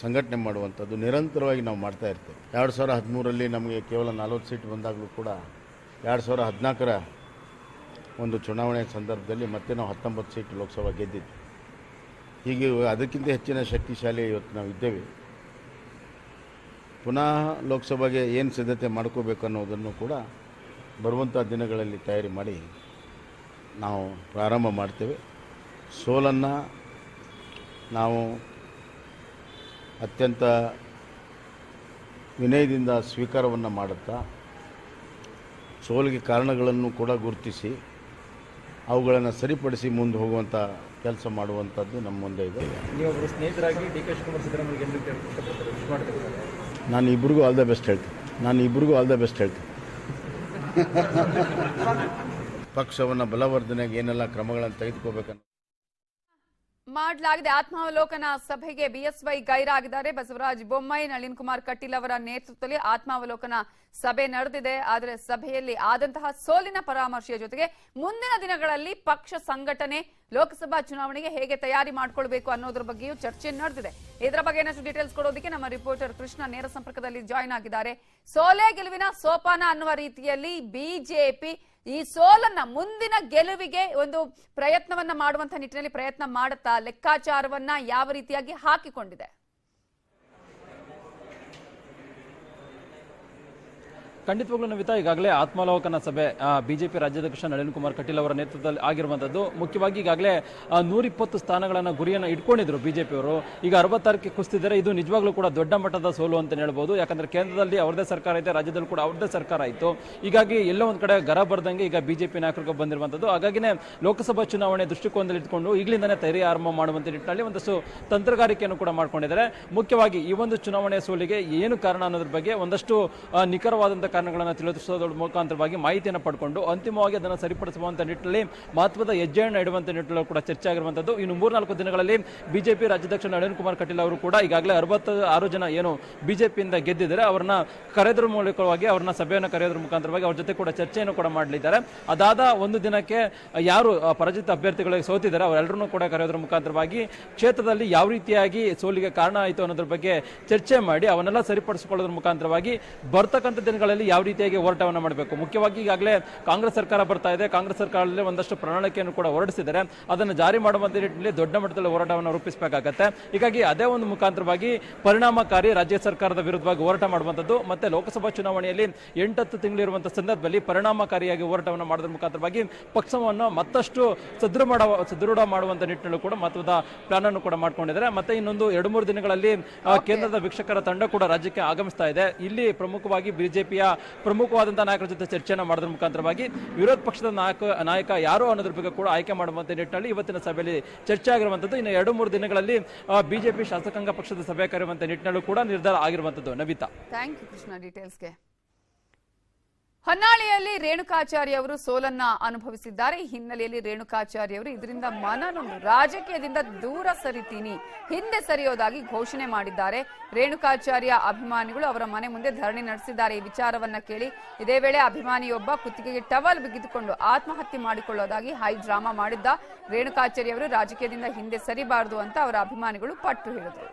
ಸಂಘಟನೆ ಮಾಡುವಂಥದ್ದು ನಿರಂತರವಾಗಿ ನಾವು ಮಾಡ್ತಾ ಇರ್ತೇವೆ. 2013ರಲ್ಲಿ ನಮಗೆ ಕೇವಲ 40 ಸೀಟ್ ಬಂದಾಗಲೂ ಕೂಡ 2014ರ ಒಂದು ಚುನಾವಣೆ ಸಂದರ್ಭದಲ್ಲಿ ಮತ್ತೆ ನಾವು 19 ಸೀಟ್ ಲೋಕಸಭಾ ಗೆದ್ದಿದ್ವಿ. ಹೀಗೆ ಅದಕ್ಕಿಂತ ಹೆಚ್ಚಿನ ಶಕ್ತಿಶಾಲಿ ಇವತ್ತು ನಾವು ಇದ್ದೇವೆ. ಪುನಃ ಲೋಕಸಭೆಗೆ ಏನು ಸಿದ್ಧತೆ ಮಾಡ್ಕೋಬೇಕು ಅನ್ನೋದನ್ನು ಕೂಡ ಬರುವಂಥ ದಿನಗಳಲ್ಲಿ ತಯಾರಿ ಮಾಡಿ ನಾವು ಪ್ರಾರಂಭ ಮಾಡ್ತೇವೆ. ಸೋಲನ್ನು ನಾವು ಅತ್ಯಂತ ವಿನಯದಿಂದ ಸ್ವೀಕಾರವನ್ನು ಮಾಡುತ್ತಾ ಸೋಲಿಗೆ ಕಾರಣಗಳನ್ನು ಕೂಡ ಗುರುತಿಸಿ ಅವುಗಳನ್ನು ಸರಿಪಡಿಸಿ ಮುಂದೆ ಹೋಗುವಂಥ ಕೆಲಸ ಮಾಡುವಂಥದ್ದು ನಮ್ಮ ಮುಂದೆ ಇದೆ. ನೀವೊಬ್ಬರು ಸ್ನೇಹಿತರಾಗಿ ಡಿ ಕೆ ಶಿವಕುಮಾರ್ ಸಿದ್ದರಾಮಯ್ಯ ನಾನು ಇಬ್ಬರಿಗೂ ಆಲ್ ದ ಬೆಸ್ಟ್ ಹೇಳ್ತೀನಿ. ಪಕ್ಷವನ್ನು ಬಲವರ್ಧನೆಗೆ ಏನೆಲ್ಲ ಕ್ರಮಗಳನ್ನು ತೆಗೆದುಕೋಬೇಕನ್ನು ಮಾಡಲಾಗಿದೆ. ಆತ್ಮಾವಲೋಕನ ಸಭೆಗೆ ಬಿಎಸ್ವೈ ಗೈರಾಗಿದ್ದಾರೆ. ಬಸವರಾಜ ಬೊಮ್ಮಾಯಿ, ನಳಿನ್ ಕುಮಾರ್ ಕಟೀಲ್ ಅವರ ನೇತೃತ್ವದಲ್ಲಿ ಆತ್ಮಾವಲೋಕನ ಸಭೆ ನಡೆದಿದೆ. ಆದರೆ ಸಭೆಯಲ್ಲಿ ಆದಂತಹ ಸೋಲಿನ ಪರಾಮರ್ಶೆಯ ಜೊತೆಗೆ ಮುಂದಿನ ದಿನಗಳಲ್ಲಿ ಪಕ್ಷ ಸಂಘಟನೆ ಲೋಕಸಭಾ ಚುನಾವಣೆಗೆ ಹೇಗೆ ತಯಾರಿ ಮಾಡಿಕೊಳ್ಬೇಕು ಅನ್ನೋದ್ರ ಬಗ್ಗೆಯೂ ಚರ್ಚೆ ನಡೆದಿದೆ. ಇದರ ಬಗ್ಗೆ ಇನ್ನಷ್ಟು ಡೀಟೇಲ್ಸ್ ಕೊಡೋದಕ್ಕೆ ನಮ್ಮ ರಿಪೋರ್ಟರ್ ಕೃಷ್ಣ ನೇರ ಸಂಪರ್ಕದಲ್ಲಿ ಜಾಯಿನ್ ಆಗಿದ್ದಾರೆ. ಸೋಲೆ ಗೆಲುವಿನ ಸೋಪಾನ ಅನ್ನುವ ರೀತಿಯಲ್ಲಿ ಬಿಜೆಪಿ ಈ ಸೋಲನ್ನ ಮುಂದಿನ ಗೆಲುವಿಗೆ ಒಂದು ಪ್ರಯತ್ನವನ್ನ ಮಾಡುವಂತಹ ನಿಟ್ಟಿನಲ್ಲಿ ಪ್ರಯತ್ನ ಮಾಡುತ್ತಾ ಲೆಕ್ಕಾಚಾರವನ್ನ ಯಾವ ರೀತಿಯಾಗಿ ಹಾಕಿಕೊಂಡಿದೆ? ಖಂಡಿತವಾಗ್ಲೂ ನವಿತಾ, ಈಗಾಗಲೇ ಆತ್ಮಾವಲೋಕನ ಸಭೆ ಬಿಜೆಪಿ ರಾಜ್ಯಾಧ್ಯಕ್ಷ ನಳಿನ್ ಕುಮಾರ್ ಕಟೀಲ್ ಅವರ ನೇತೃತ್ವದಲ್ಲಿ ಆಗಿರುವಂತದ್ದು. ಮುಖ್ಯವಾಗಿ ಈಗಾಗಲೇ 120 ಸ್ಥಾನಗಳನ್ನ ಗುರಿಯನ್ನು ಇಟ್ಕೊಂಡಿದ್ರು ಬಿಜೆಪಿಯವರು. ಈಗ 66ಕ್ಕೆ ಕುಸಿತಿದ್ದಾರೆ. ಇದು ನಿಜವಾಗ್ಲೂ ಕೂಡ ದೊಡ್ಡ ಮಟ್ಟದ ಸೋಲು ಅಂತ ಹೇಳ್ಬೋದು. ಯಾಕಂದ್ರೆ ಕೇಂದ್ರದಲ್ಲಿ ಅವ್ರದೇ ಸರ್ಕಾರ ಇದೆ, ರಾಜ್ಯದಲ್ಲಿ ಕೂಡ ಅವ್ರದೇ ಸರ್ಕಾರ ಇತ್ತು. ಹೀಗಾಗಿ ಎಲ್ಲೋ ಒಂದ್ ಕಡೆ ಗರ ಬರ್ದಂಗೆ ಈಗ ಬಿಜೆಪಿ ನಾಯಕರಿಗೆ ಬಂದಿರುವಂತದ್ದು. ಹಾಗಾಗಿನೇ ಲೋಕಸಭಾ ಚುನಾವಣೆ ದೃಷ್ಟಿಕೋನದಲ್ಲಿ ಇಟ್ಕೊಂಡು ಈಗಲಿಂದಾನೇ ತಯಾರಿ ಆರಂಭ ಮಾಡುವಂತ ನಿಟ್ಟಿನಲ್ಲಿ ಒಂದಷ್ಟು ತಂತ್ರಗಾರಿಕೆಯನ್ನು ಕೂಡ ಮಾಡ್ಕೊಂಡಿದ್ದಾರೆ. ಮುಖ್ಯವಾಗಿ ಈ ಒಂದು ಚುನಾವಣೆಯ ಸೋಲಿಗೆ ಏನು ಕಾರಣ ಅನ್ನೋದ್ರ ಬಗ್ಗೆ ಒಂದಷ್ಟು ನಿಖರವಾದಂತಹ ಕಾರಣಗಳನ್ನು ತಿಳಿಸೋದ್ರ ಮುಖಾಂತರವಾಗಿ ಮಾಹಿತಿಯನ್ನು ಪಡ್ಕೊಂಡು ಅಂತಿಮವಾಗಿ ಅದನ್ನು ಸರಿಪಡಿಸುವಂತ ನಿಟ್ಟಿನಲ್ಲಿ ಮಹತ್ವದ ಹೆಜ್ಜೆಯನ್ನು ಇಡುವಂತ ನಿಟ್ಟಿನಲ್ಲಿ ಕೂಡ ಚರ್ಚೆ ಆಗಿರುವಂತದ್ದು. ಇನ್ನು 3-4 ದಿನಗಳಲ್ಲಿ ಬಿಜೆಪಿ ರಾಜ್ಯಾಧ್ಯಕ್ಷ ನಳಿನ್ ಕುಮಾರ್ ಕಟೀಲ್ ಅವರು ಕೂಡ ಈಗಾಗಲೇ 66 ಜನ ಏನು ಬಿಜೆಪಿಯಿಂದ ಗೆದ್ದಿದ್ದಾರೆ ಅವರನ್ನ ಕರೆಯೋದ್ರ ಮೂಲಕವಾಗಿ ಅವ್ರನ್ನ ಸಭೆಯನ್ನು ಕರೆಯೋದ್ರ ಮುಖಾಂತರವಾಗಿ ಅವ್ರ ಜೊತೆ ಕೂಡ ಚರ್ಚೆಯನ್ನು ಕೂಡ ಮಾಡಲಿದ್ದಾರೆ. ಅದಾದ ಒಂದು ದಿನಕ್ಕೆ ಯಾರು ಪರಾಜಿತ ಅಭ್ಯರ್ಥಿಗಳಿಗೆ ಸೋತಿದ್ದಾರೆ ಅವರೆಲ್ಲರನ್ನೂ ಕೂಡ ಕರೆಯೋದ್ರ ಮುಖಾಂತರವಾಗಿ ಕ್ಷೇತ್ರದಲ್ಲಿ ಯಾವ ರೀತಿಯಾಗಿ ಸೋಲಿಗೆ ಕಾರಣ ಆಯಿತು ಅನ್ನೋದ್ರ ಬಗ್ಗೆ ಚರ್ಚೆ ಮಾಡಿ ಅವನ್ನೆಲ್ಲ ಸರಿಪಡಿಸಿಕೊಳ್ಳೋದ್ರ ಮುಖಾಂತರವಾಗಿ ಬರ್ತಕ್ಕಂಥ ದಿನಗಳಲ್ಲಿ ಯಾವ ರೀತಿಯಾಗಿ ಹೋರಾಟವನ್ನು ಮಾಡಬೇಕು. ಮುಖ್ಯವಾಗಿ ಈಗಾಗಲೇ ಕಾಂಗ್ರೆಸ್ ಸರ್ಕಾರ ಬರ್ತಾ ಇದೆ. ಕಾಂಗ್ರೆಸ್ ಸರ್ಕಾರದಲ್ಲಿ ಒಂದಷ್ಟು ಪ್ರಣಾಳಿಕೆಯನ್ನು ಕೂಡ ಹೊರಡಿಸಿದ್ದಾರೆ. ಅದನ್ನು ಜಾರಿ ಮಾಡುವಂತ ನಿಟ್ಟಿನಲ್ಲಿ ದೊಡ್ಡ ಮಟ್ಟದಲ್ಲಿ ಹೋರಾಟವನ್ನು ರೂಪಿಸಬೇಕಾಗತ್ತೆ. ಹೀಗಾಗಿ ಅದೇ ಒಂದು ಮುಖಾಂತರವಾಗಿ ಪರಿಣಾಮಕಾರಿ ರಾಜ್ಯ ಸರ್ಕಾರದ ವಿರುದ್ಧವಾಗಿ ಹೋರಾಟ ಮಾಡುವಂತದ್ದು ಮತ್ತೆ ಲೋಕಸಭಾ ಚುನಾವಣೆಯಲ್ಲಿ 8-10 ತಿಂಗಳಿರುವಂತಹ ಸಂದರ್ಭದಲ್ಲಿ ಪರಿಣಾಮಕಾರಿಯಾಗಿ ಹೋರಾಟವನ್ನು ಮಾಡೋದ್ರ ಮುಖಾಂತರವಾಗಿ ಪಕ್ಷವನ್ನು ಮತ್ತಷ್ಟು ಸದೃಢ ಮಾಡುವಂತ ನಿಟ್ಟಿನಲ್ಲೂ ಕೂಡ ಮಹತ್ವದ ಪ್ಲಾನ್ ಅನ್ನು ಕೂಡ ಮಾಡ್ಕೊಂಡಿದ್ದಾರೆ. ಮತ್ತೆ ಇನ್ನೊಂದು 2-3 ದಿನಗಳಲ್ಲಿ ಕೇಂದ್ರದ ವೀಕ್ಷಕರ ತಂಡ ಕೂಡ ರಾಜ್ಯಕ್ಕೆ ಆಗಮಿಸ್ತಾ ಇದೆ. ಇಲ್ಲಿ ಪ್ರಮುಖವಾಗಿ ಬಿಜೆಪಿಯ ಪ್ರಮುಖವಾದಂತಹ ನಾಯಕರ ಜೊತೆ ಚರ್ಚೆಯನ್ನು ಮಾಡೋದ್ರ ಮುಖಾಂತರವಾಗಿ ವಿರೋಧ ಪಕ್ಷದ ನಾಯಕ ಯಾರು ಅನ್ನೋದ್ರ ಬಗ್ಗೆ ಕೂಡ ಆಯ್ಕೆ ಮಾಡುವಂತ ನಿಟ್ಟಿನಲ್ಲಿ ಇವತ್ತಿನ ಸಭೆಯಲ್ಲಿ ಚರ್ಚೆ ಆಗಿರುವಂತದ್ದು. ಇನ್ನು 2-3 ದಿನಗಳಲ್ಲಿ ಬಿಜೆಪಿ ಶಾಸಕಾಂಗ ಪಕ್ಷದ ಸಭೆ ಕರೆಯುವಂತ ನಿಟ್ಟಿನಲ್ಲೂ ಕೂಡ ನಿರ್ಧಾರ ಆಗಿರುವಂತದ್ದು. ನವಿತಾ, ಥ್ಯಾಂಕ್ ಯು ಕೃಷ್ಣ ಡೀಟೇಲ್ಸ್ಗೆ. ಹೊನ್ನಾಳಿಯಲ್ಲಿ ರೇಣುಕಾಚಾರ್ಯ ಅವರು ಸೋಲನ್ನ ಅನುಭವಿಸಿದ್ದಾರೆ. ಈ ಹಿನ್ನೆಲೆಯಲ್ಲಿ ರೇಣುಕಾಚಾರ್ಯ ಅವರು ಇದರಿಂದ ಮನನೊಂದು ರಾಜಕೀಯದಿಂದ ದೂರ ಸರಿತೀನಿ, ಹಿಂದೆ ಸರಿಯೋದಾಗಿ ಘೋಷಣೆ ಮಾಡಿದ್ದಾರೆ. ರೇಣುಕಾಚಾರ್ಯ ಅಭಿಮಾನಿಗಳು ಅವರ ಮನೆ ಮುಂದೆ ಧರಣಿ ನಡೆಸಿದ್ದಾರೆ. ಈ ವಿಚಾರವನ್ನ ಕೇಳಿ ಇದೇ ವೇಳೆ ಅಭಿಮಾನಿಯೊಬ್ಬ ಕುತ್ತಿಗೆಗೆ ಟವಲ್ ಬಿಗಿದುಕೊಂಡು ಆತ್ಮಹತ್ಯೆ ಮಾಡಿಕೊಳ್ಳೋದಾಗಿ ಹೈ ಡ್ರಾಮಾ ಮಾಡಿದ್ದ ರೇಣುಕಾಚಾರ್ಯ ಅವರು ರಾಜಕೀಯದಿಂದ ಹಿಂದೆ ಸರಿಬಾರದು ಅಂತ ಅವರ ಅಭಿಮಾನಿಗಳು ಪಟ್ಟು ಹೇಳಿದರು.